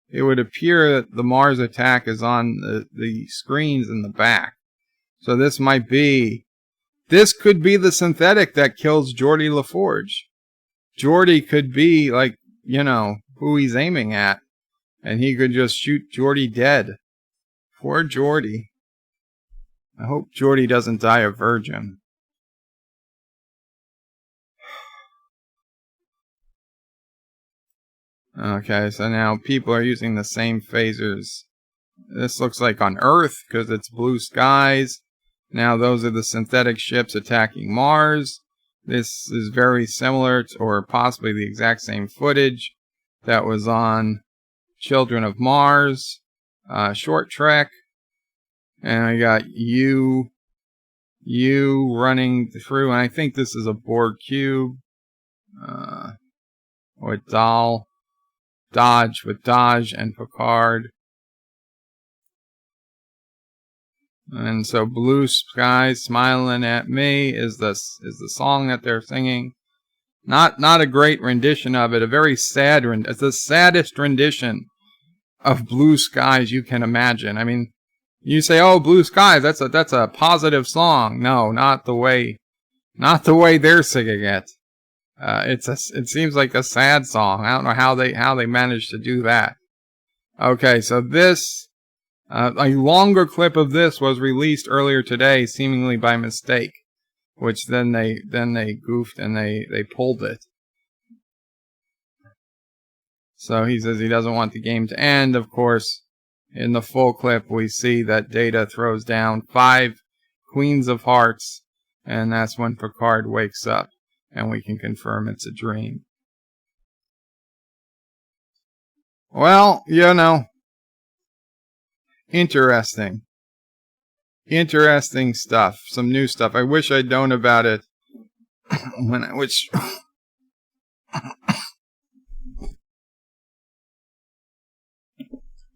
It would appear that the Mars attack is on the screens in the back. So this could be the synthetic that kills Geordi LaForge. Geordi could be, like, who he's aiming at. And he could just shoot Geordi dead. Poor Geordi. I hope Geordi doesn't die a virgin. Okay, so now people are using the same phasers. This looks like on Earth because it's blue skies. Now those are the synthetic ships attacking Mars. This is very similar to, or possibly the exact same footage that was on Children of Mars, Short Trek. And I got you running through, and I think this is a Borg cube. With Dodge and Picard. And so Blue Skies Smiling at Me is the song that they're singing. Not a great rendition of it, a very sad rendition. It's the saddest rendition of Blue Skies you can imagine. I mean, you say, "Oh, Blue Skies, that's a positive song." No, not the way they're singing it. It seems like a sad song. I don't know how they managed to do that. Okay, so this, a longer clip of this was released earlier today, seemingly by mistake, which then they goofed and they pulled it. So he says he doesn't want the game to end. Of course, in the full clip, we see that Data throws down 5 Queens of Hearts, and that's when Picard wakes up. And we can confirm it's a dream. Well, interesting. Interesting stuff. Some new stuff. I wish I'd known about it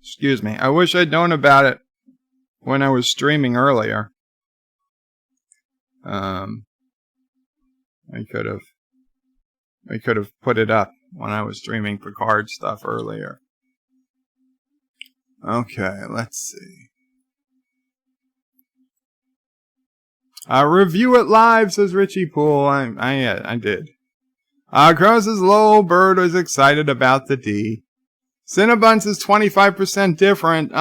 Excuse me. I wish I'd known about it when I was streaming earlier. I could have put it up when I was streaming Picard stuff earlier. Okay, let's see. Review it live, says Richie Poole. I did. Cross's Lowell Bird was excited about the D. Cinnabons is 25% different.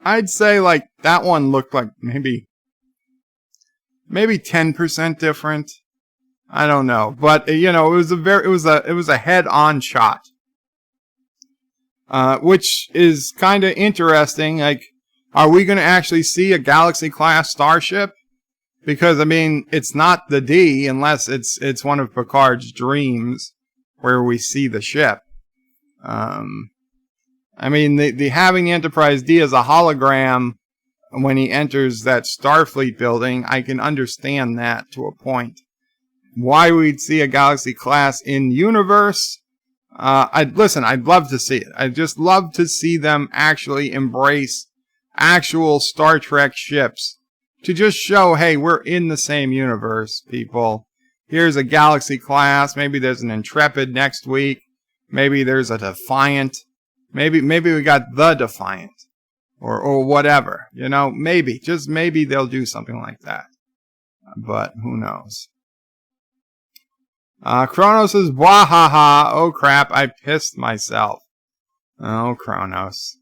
I'd say, like, that one looked like maybe maybe 10% different. I don't know, but you know, it was a head-on shot, which is kind of interesting. Like, are we going to actually see a Galaxy-class starship? Because I mean, it's not the D unless it's one of Picard's dreams where we see the ship. I mean, the having the Enterprise D as a hologram when he enters that Starfleet building, I can understand that to a point. Why we'd see a Galaxy class in universe, I'd love to see it. I'd just love to see them actually embrace actual Star Trek ships to just show, hey, we're in the same universe, people. Here's a Galaxy class. Maybe there's an Intrepid next week. Maybe there's a Defiant. Maybe we got the Defiant or whatever. You know, maybe, just maybe they'll do something like that. But who knows? Kronos says, wahaha, oh crap, I pissed myself. Oh, Kronos.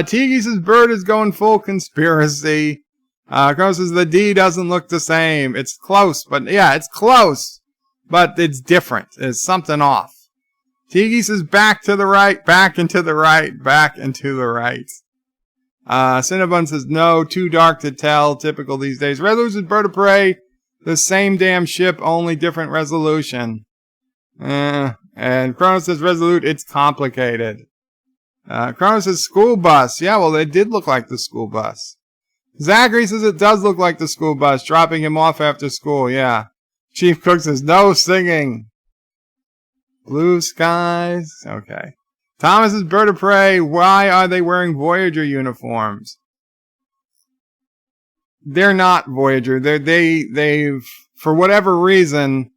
Tiki says, Bird is going full conspiracy. Kronos says, the D doesn't look the same. It's close, but yeah, it's close. But it's different. There's something off. Tiki says, back to the right, back and to the right, back and to the right. Cinnabon says, no, too dark to tell, typical these days. Resolute says, Bird of Prey. The same damn ship, only different resolution. And Kronos says, Resolute, it's complicated. Kronos says, school bus. Yeah, well, it did look like the school bus. Zachary says, it does look like the school bus, dropping him off after school, yeah. Chief Cook says, no singing. Blue skies. Okay. Thomas says, Bird of Prey, why are they wearing Voyager uniforms? They're not Voyager. They've, for whatever reason,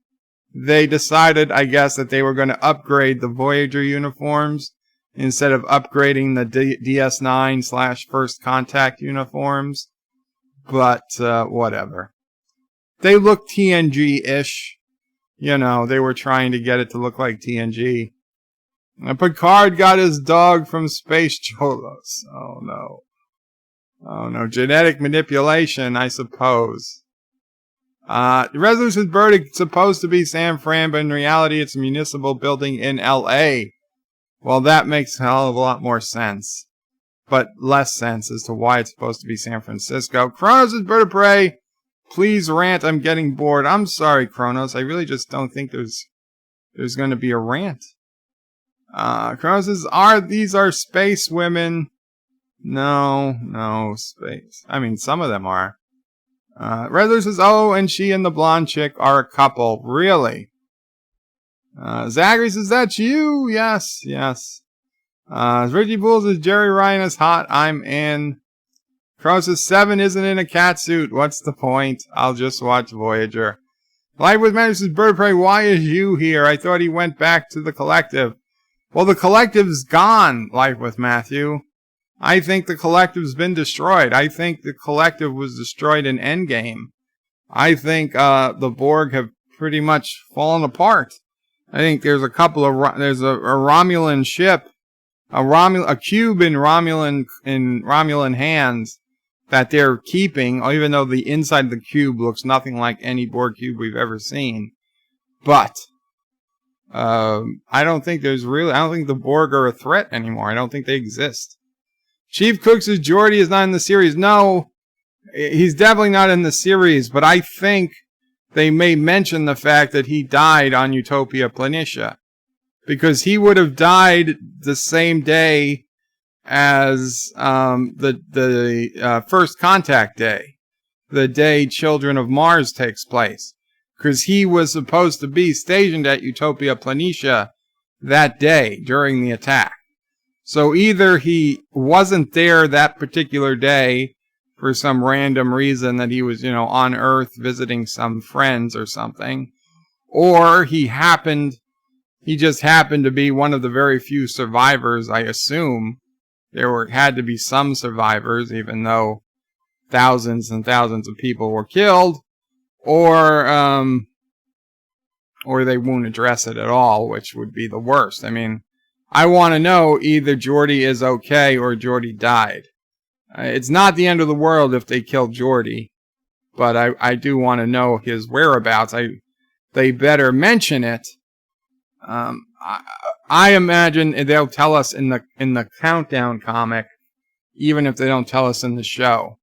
they decided, I guess, that they were going to upgrade the Voyager uniforms instead of upgrading the DS9 / First Contact uniforms. But, whatever. They look TNG-ish. You know, they were trying to get it to look like TNG. And Picard got his dog from Space Cholos. Oh, no. Oh, no. Genetic manipulation, I suppose. Resolution's Bird is supposed to be San Fran, but in reality, it's a municipal building in L.A. Well, that makes a hell of a lot more sense. But less sense as to why it's supposed to be San Francisco. Kronos' Bird of Prey. Please rant. I'm getting bored. I'm sorry, Kronos. I really just don't think there's going to be a rant. Kronos says, these are space women. No, space. I mean, some of them are. Resolute says, oh, and she and the blonde chick are a couple. Really? Zachary says, that's you? Yes. Richie Bull says, Jerry Ryan is hot. I'm in. Kronos says, 7 isn't in a cat suit. What's the point? I'll just watch Voyager. Life with Matthew says, Bird of Prey, why is you here? I thought he went back to the Collective. Well, the Collective's gone, Life with Matthew. I think the Collective's been destroyed. I think the Collective was destroyed in Endgame. I think the Borg have pretty much fallen apart. I think there's a couple of there's a Romulan ship, a cube in Romulan hands that they're keeping, even though the inside of the cube looks nothing like any Borg cube we've ever seen. But I don't think the Borg are a threat anymore. I don't think they exist. Chief Cook says Geordi is not in the series. No, he's definitely not in the series, but I think they may mention the fact that he died on Utopia Planitia. Because he would have died the same day as the First Contact Day. The day Children of Mars takes place. Because he was supposed to be stationed at Utopia Planitia that day during the attack. So either he wasn't there that particular day for some random reason that he was, on Earth visiting some friends or something, or he just happened to be one of the very few survivors, I assume. Had to be some survivors, even though thousands and thousands of people were killed, or they won't address it at all, which would be the worst. I mean, I want to know either Geordi is okay or Geordi died. It's not the end of the world if they kill Geordi. but I do want to know his whereabouts. They better mention it. I imagine they'll tell us in the Countdown comic, even if they don't tell us in the show.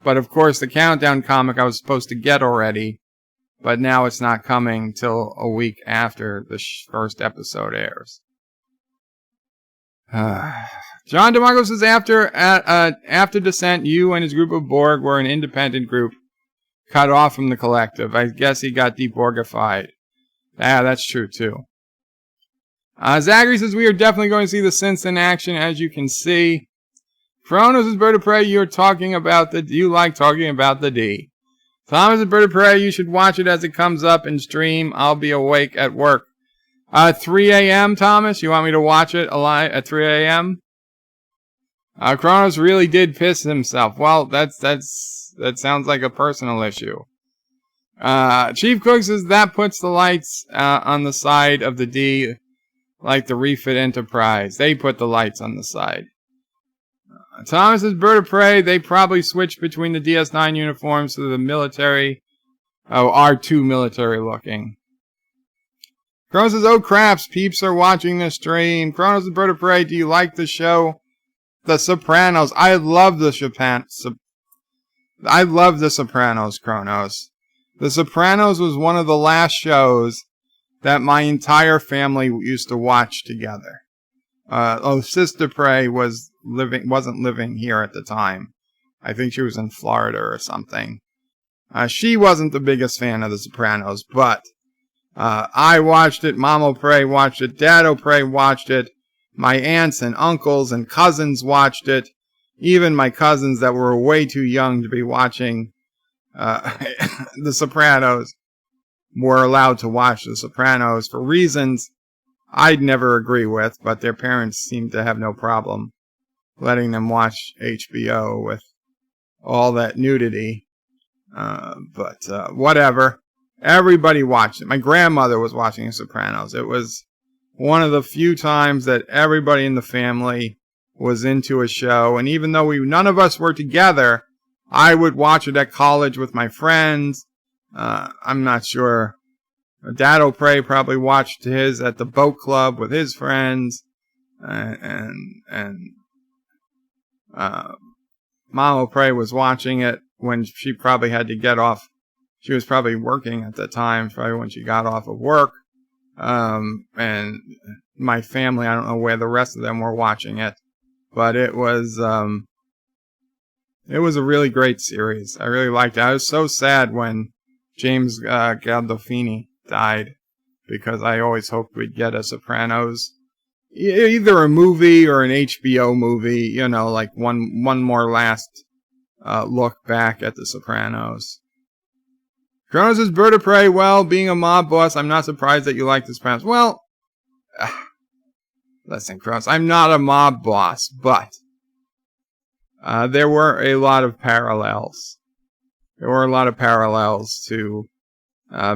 But of course, the Countdown comic I was supposed to get already, but now it's not coming till a week after the first episode airs. John DeMarco says after Descent, you and his group of Borg were an independent group, cut off from the collective. I guess he got deborgified. Yeah, that's true too. Zachary says we are definitely going to see the synths in action, as you can see. Kronos is Bird of Prey. You like talking about the D. Thomas is Bird of Prey. You should watch it as it comes up and stream. I'll be awake at work. 3 a.m. Thomas, you want me to watch it at 3 a.m.? Kronos really did piss himself. Well, that sounds like a personal issue. Chief Cook says that puts the lights on the side of the D, like the Refit Enterprise. They put the lights on the side. Thomas is Bird of Prey. They probably switched between the DS9 uniforms to the military. R2 military looking. Kronos says, oh craps, peeps are watching the stream. Kronos is Bird of Prey. Do you like the show? The Sopranos. I love the Sopranos, Kronos. The Sopranos was one of the last shows that my entire family used to watch together. Sister Prey wasn't living here at the time. I think she was in Florida or something. She wasn't the biggest fan of The Sopranos, but I watched it. Mama Prey watched it. Daddo Prey watched it. My aunts and uncles and cousins watched it. Even my cousins that were way too young to be watching The Sopranos were allowed to watch The Sopranos for reasons I'd never agree with, but their parents seemed to have no problem letting them watch HBO with all that nudity. But whatever. Everybody watched it. My grandmother was watching The Sopranos. It was one of the few times that everybody in the family was into a show. And even though none of us were together, I would watch it at college with my friends. I'm not sure. Daddo Prey probably watched his at the boat club with his friends. And Mama Prey was watching it when she probably had to get off. She was probably working at the time, probably when she got off of work. And my family, I don't know where the rest of them were watching it, but it was a really great series. I really liked it. I was so sad when James Gandolfini died, because I always hoped we'd get a Sopranos, either a movie or an HBO movie, like one more last look back at the Sopranos. Kronos is Bird of Prey. Well, being a mob boss, I'm not surprised that you like the Sopranos. Well, listen, Kronos, I'm not a mob boss, but there were a lot of parallels. There were a lot of parallels to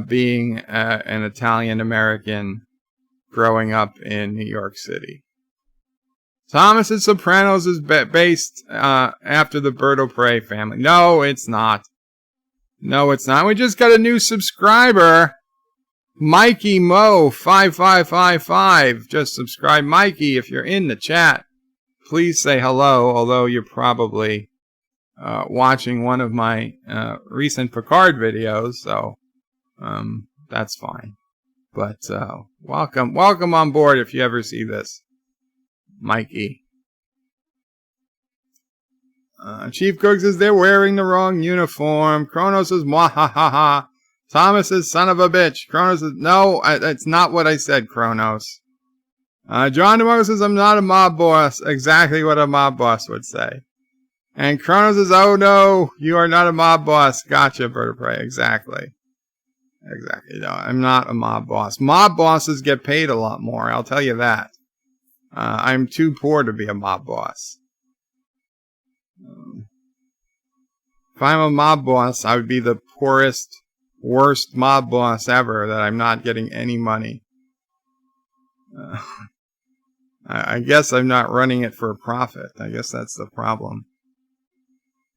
being an Italian-American growing up in New York City. Thomas's Sopranos is based after the Bird of Prey family. No, it's not. No, it's not. We just got a new subscriber. Mikey Mo 5555. Just subscribe. Mikey, if you're in the chat, please say hello, although you're probably watching one of my recent Picard videos, so that's fine. But welcome on board if you ever see this, Mikey. Chief Cook says they're wearing the wrong uniform. Kronos says mwahaha. Thomas says son of a bitch. Kronos says no, that's not what I said, Kronos. John DeMarco says I'm not a mob boss. Exactly what a mob boss would say. And Kronos says, oh no, you are not a mob boss. Gotcha, Bird of Prey. Exactly. No, I'm not a mob boss. Mob bosses get paid a lot more, I'll tell you that. I'm too poor to be a mob boss. If I'm a mob boss, I would be the poorest, worst mob boss ever, that I'm not getting any money. I guess I'm not running it for a profit. I guess that's the problem.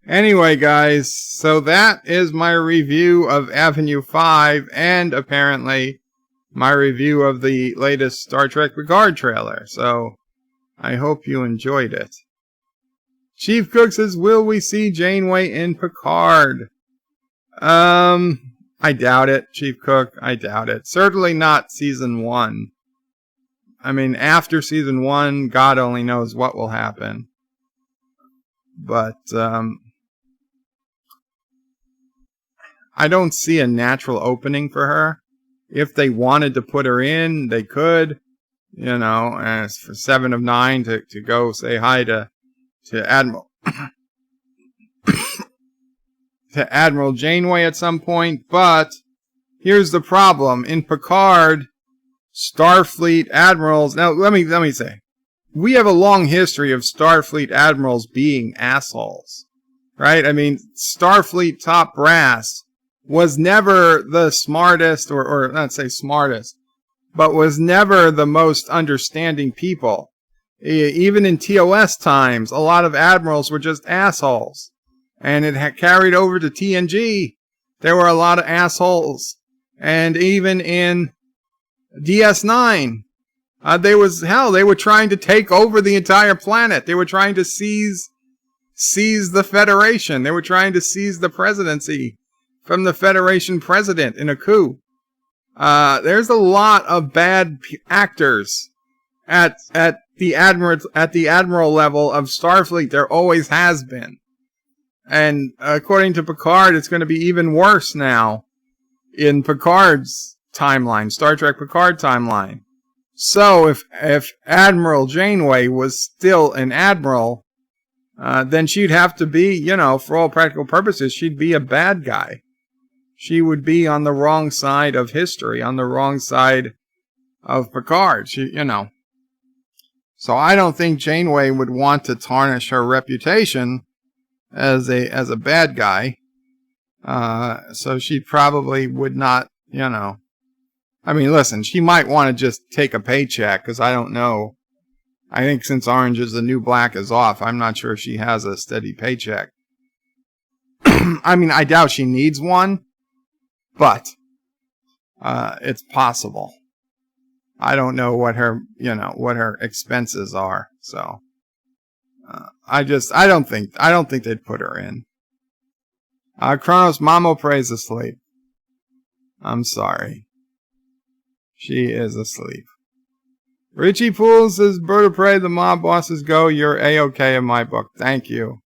Anyway, guys, so that is my review of Avenue 5 and apparently my review of the latest Star Trek Picard trailer. So I hope you enjoyed it. Chief Cook says, will we see Janeway in Picard? I doubt it, Chief Cook. I doubt it. Certainly not season 1. I mean, after season 1, God only knows what will happen. But, I don't see a natural opening for her. If they wanted to put her in, they could. You know, as for 7 of 9 to go say hi to Admiral to Admiral Janeway at some point. But here's the problem. In Picard, Starfleet admirals... Now, let me say. We have a long history of Starfleet admirals being assholes. Right? I mean, Starfleet top brass was never the smartest, or not say smartest, but was never the most understanding people. Even in TOS times, a lot of admirals were just assholes. And it had carried over to TNG. There were a lot of assholes. And even in DS9, they were trying to take over the entire planet. They were trying to seize the Federation. They were trying to seize the presidency from the Federation president in a coup. There's a lot of bad actors at the admiral level of Starfleet. There always has been. And according to Picard, it's going to be even worse now in Picard's timeline, Star Trek Picard timeline. So if Admiral Janeway was still an admiral, then she'd have to be, you know, for all practical purposes, she'd be a bad guy. She would be on the wrong side of history, on the wrong side of Picard. You know. So I don't think Janeway would want to tarnish her reputation as a bad guy. So she probably would not, you know. I mean, listen, she might want to just take a paycheck, because I don't know. I think since Orange is the New Black is off, I'm not sure she has a steady paycheck. I mean, I doubt she needs one. But it's possible. I don't know what her expenses are. So I don't think they'd put her in. Kronos Mamo Prey's asleep. I'm sorry. She is asleep. Richie Pools says, Bird of Prey, the mob bosses go. You're A-okay in my book. Thank you.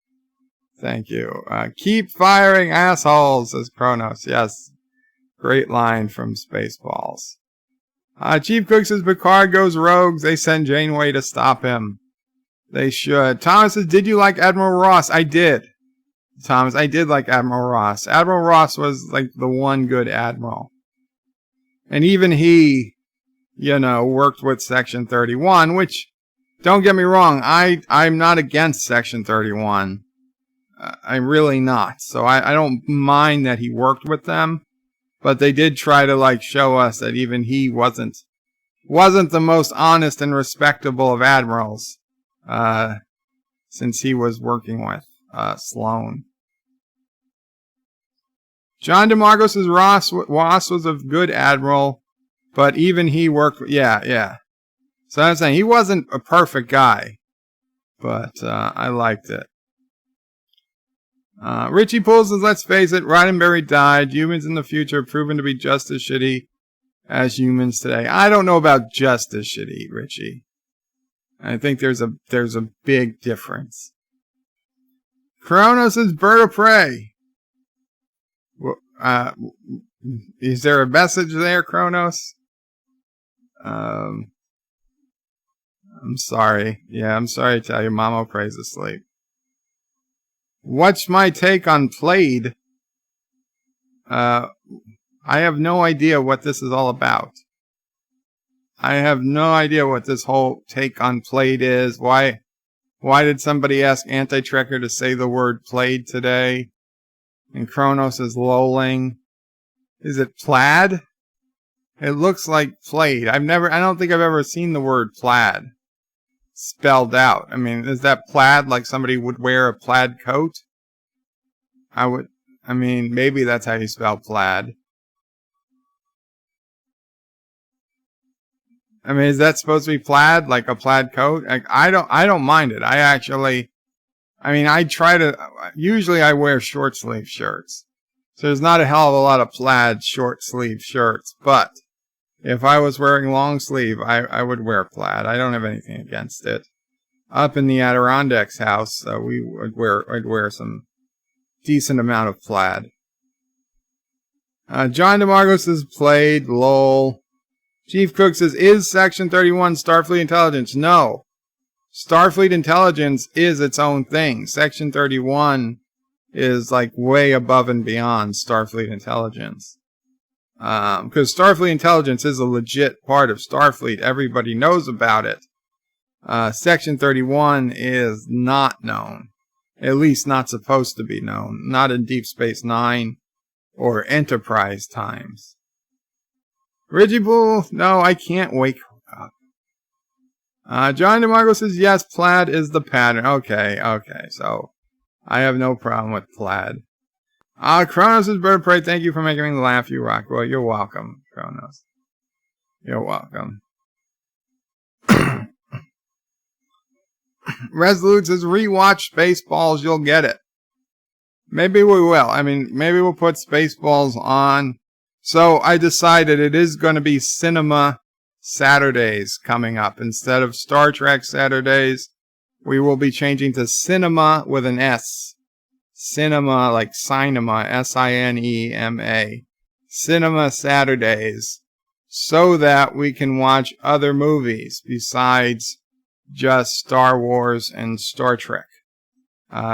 Thank you. Keep firing assholes, says Kronos. Yes. Great line from Spaceballs. Chief Cook says, Picard goes rogue. They send Janeway to stop him. They should. Thomas says, did you like Admiral Ross? I did. Thomas, I did like Admiral Ross. Admiral Ross was like the one good admiral. And even he, you know, worked with Section 31, which, don't get me wrong, I'm not against Section 31. I'm really not. So I don't mind that he worked with them. But they did try to, like, show us that even he wasn't the most honest and respectable of admirals, since he was working with Sloane. John DeMarco says Ross was a good admiral, but even he worked. Yeah. So I'm saying he wasn't a perfect guy, but I liked it. Richie Pools says, let's face it, Roddenberry died. Humans in the future have proven to be just as shitty as humans today. I don't know about just as shitty, Richie. I think there's a big difference. Kronos says, Bird of Prey. Is there a message there, Kronos? I'm sorry. Yeah, I'm sorry to tell you, Mamo Prey's asleep. What's my take on Played? I have no idea what this is all about. I have no idea what this whole take on Played is. Why did somebody ask Anti-Trekker to say the word Played today? And Kronos is lolling. Is it plaid? It looks like Played. I don't think I've ever seen the word plaid spelled out. I mean, is that plaid like somebody would wear a plaid coat? maybe that's how you spell plaid. I mean, is that supposed to be plaid, like a plaid coat? I don't mind it. Usually I wear short sleeve shirts. So there's not a hell of a lot of plaid short sleeve shirts, but if I was wearing long sleeve, I would wear plaid. I don't have anything against it. Up in the Adirondacks house, I'd wear some decent amount of plaid. John DeMarco says played, lol. Chief Cook says, is Section 31 Starfleet Intelligence? No. Starfleet Intelligence is its own thing. Section 31 is like way above and beyond Starfleet Intelligence. Because Starfleet Intelligence is a legit part of Starfleet. Everybody knows about it. Section 31 is not known. At least not supposed to be known. Not in Deep Space Nine or Enterprise times. Reggie Bull, no, I can't wake up. John DeMarco says, yes, plaid is the pattern. Okay, so I have no problem with plaid. Kronos says, Bird of Prey, thank you for making me laugh, you rock. Well, you're welcome, Kronos. You're welcome. Resolute says, rewatch Spaceballs, you'll get it. Maybe we will. Maybe we'll put Spaceballs on. So I decided it is going to be Cinema Saturdays coming up. Instead of Star Trek Saturdays, we will be changing to Cinema with an S. Cinema, like Cinema, S-I-N-E-M-A. Cinema Saturdays. So that we can watch other movies besides just Star Wars and Star Trek.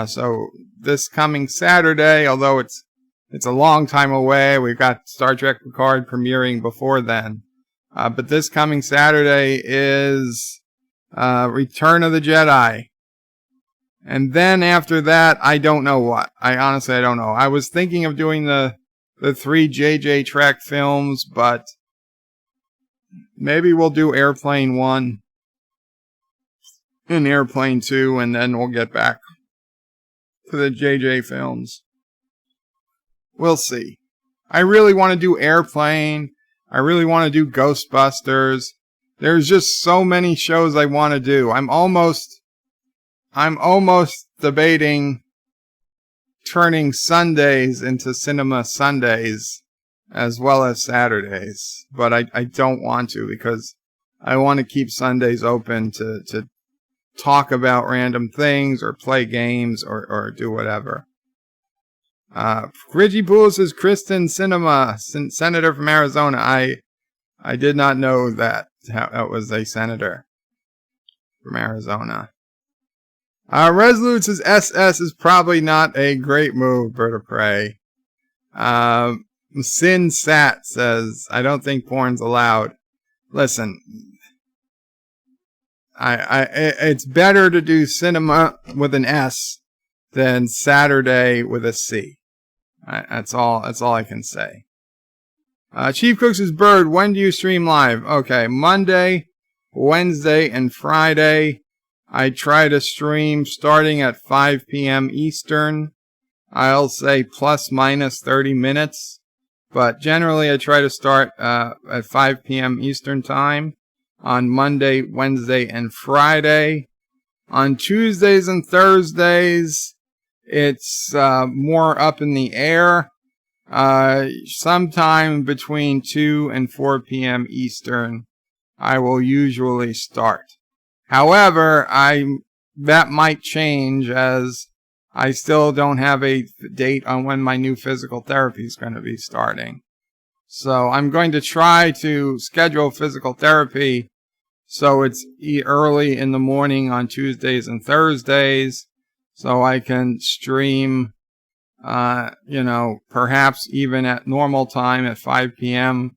So this coming Saturday, although it's a long time away. We've got Star Trek Picard premiering before then. But this coming Saturday is Return of the Jedi. And then after that, I don't know what. I don't know. I was thinking of doing the 3 JJ Trek films, but maybe we'll do Airplane 1 and Airplane 2, and then we'll get back to the JJ films. We'll see. I really want to do Airplane. I really want to do Ghostbusters. There's just so many shows I want to do. I'm almost debating turning Sundays into Cinema Sundays as well as Saturdays. But I don't want to, because I want to keep Sundays open to talk about random things or play games or do whatever. Reggie Poole says Kristen Sinema, senator from Arizona. I did not know that was a senator from Arizona. Resolute says SS is probably not a great move, Bird of Prey. Sin Sat says, I don't think porn's allowed. Listen, it's better to do cinema with an S than Saturday with a C. That's all I can say. Chief Cook says, Bird, when do you stream live? Okay, Monday, Wednesday, and Friday. I try to stream starting at 5 p.m. Eastern. I'll say plus minus 30 minutes. But generally I try to start at 5 p.m. Eastern time on Monday, Wednesday, and Friday. On Tuesdays and Thursdays, it's more up in the air. Sometime between 2 and 4 p.m. Eastern, I will usually start. However, that might change, as I still don't have a date on when my new physical therapy is going to be starting. So I'm going to try to schedule physical therapy so it's early in the morning on Tuesdays and Thursdays, so I can stream, perhaps even at normal time at 5 p.m.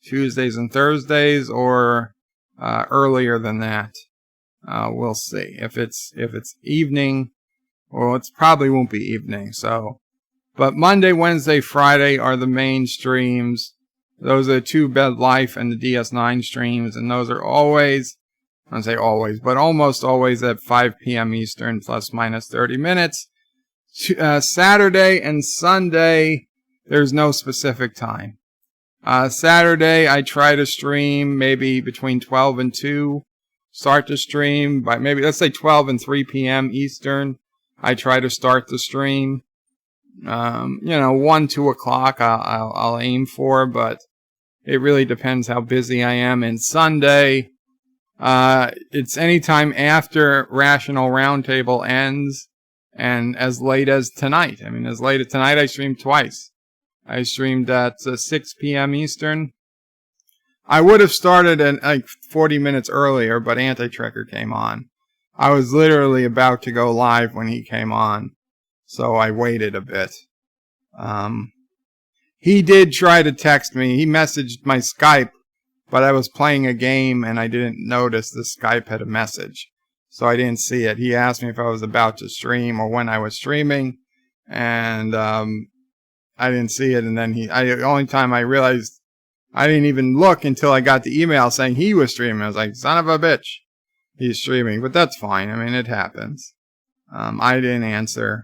Tuesdays and Thursdays, or earlier than that. We'll see. If it's evening, well, it probably won't be evening. But Monday, Wednesday, Friday are the main streams. Those are the 2 Bed Life and the DS9 streams, and those are always, I don't say always, but almost always at 5 p.m. Eastern, plus minus 30 minutes. Saturday and Sunday, there's no specific time. Saturday, I try to stream maybe between 12 and 2. Start to stream by maybe, let's say 12 and 3 p.m. Eastern. I try to start the stream. 1, 2 o'clock I'll aim for, but it really depends how busy I am. And Sunday, it's anytime after Rational Roundtable ends and as late as tonight. I mean, as late as tonight, I streamed twice. I streamed at 6 p.m. Eastern. I would have started at like 40 minutes earlier, but Anti-Trekker came on. I was literally about to go live when he came on, so I waited a bit. He did try to text me. He messaged my Skype, but I was playing a game and I didn't notice the Skype had a message, so I didn't see it. He asked me if I was about to stream or when I was streaming, and I didn't see it. And then the only time I realized, I didn't even look until I got the email saying he was streaming. I was like, son of a bitch, he's streaming. But that's fine. I mean, it happens. I didn't answer.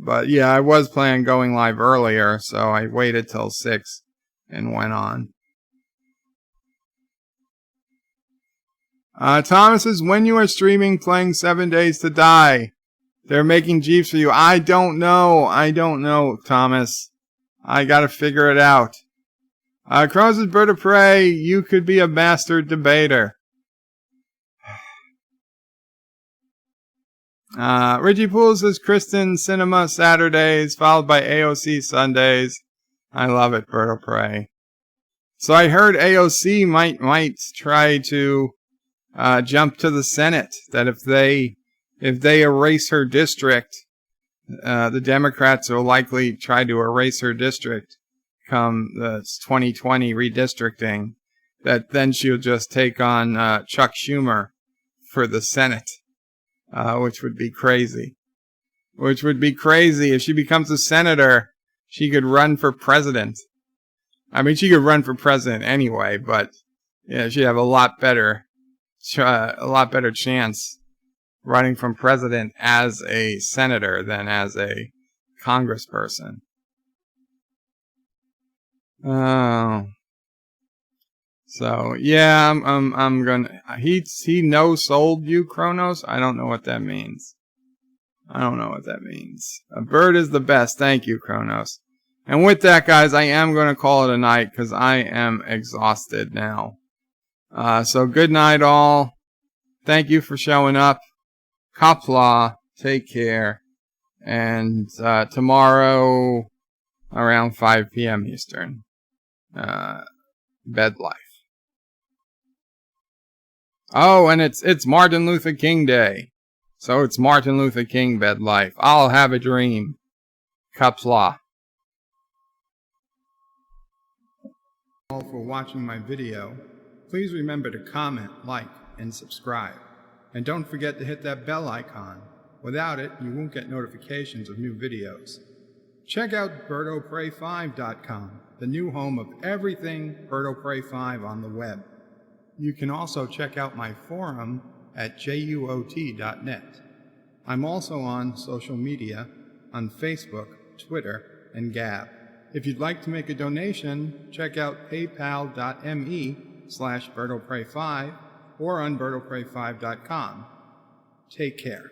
But yeah, I was planning going live earlier, so I waited till 6 and went on. Thomas says, when you are streaming playing 7 Days to Die, they're making Jeeps for you. I don't know, Thomas. I gotta figure it out. Crows' Bird of Prey, you could be a master debater. Richie Poole says, Kristen Cinema Saturdays, followed by AOC Sundays. I love it, Bird of Prey. So I heard AOC might try to jump to the Senate. That if they erase her district, the Democrats will likely try to erase her district come the 2020 redistricting, that then she'll just take on Chuck Schumer for the Senate, which would be crazy. Which would be crazy. If she becomes a senator, she could run for president. I mean, she could run for president anyway, but yeah, she'd have a lot better chance running from president as a senator than as a congressperson. Oh. So yeah, I'm gonna. He no-sold you, Kronos. I don't know what that means. A bird is the best. Thank you, Kronos. And with that, guys, I am gonna call it a night because I am exhausted now. So good night, all. Thank you for showing up. Qapla, take care, and tomorrow around 5 p.m. Eastern. Bed life. Oh, and it's Martin Luther King Day. So it's Martin Luther King bed life. I'll have a dream. Qapla. All for watching my video. Please remember to comment, like, and subscribe. And don't forget to hit that bell icon. Without it, you won't get notifications of new videos. Check out BirdOPrey5.com, the new home of everything Bird O' Prey 5 on the web. You can also check out my forum at juot.net. I'm also on social media, on Facebook, Twitter, and Gab. If you'd like to make a donation, check out paypal.me/BirdOPrey5 or on BirdOPrey5.com. Take care.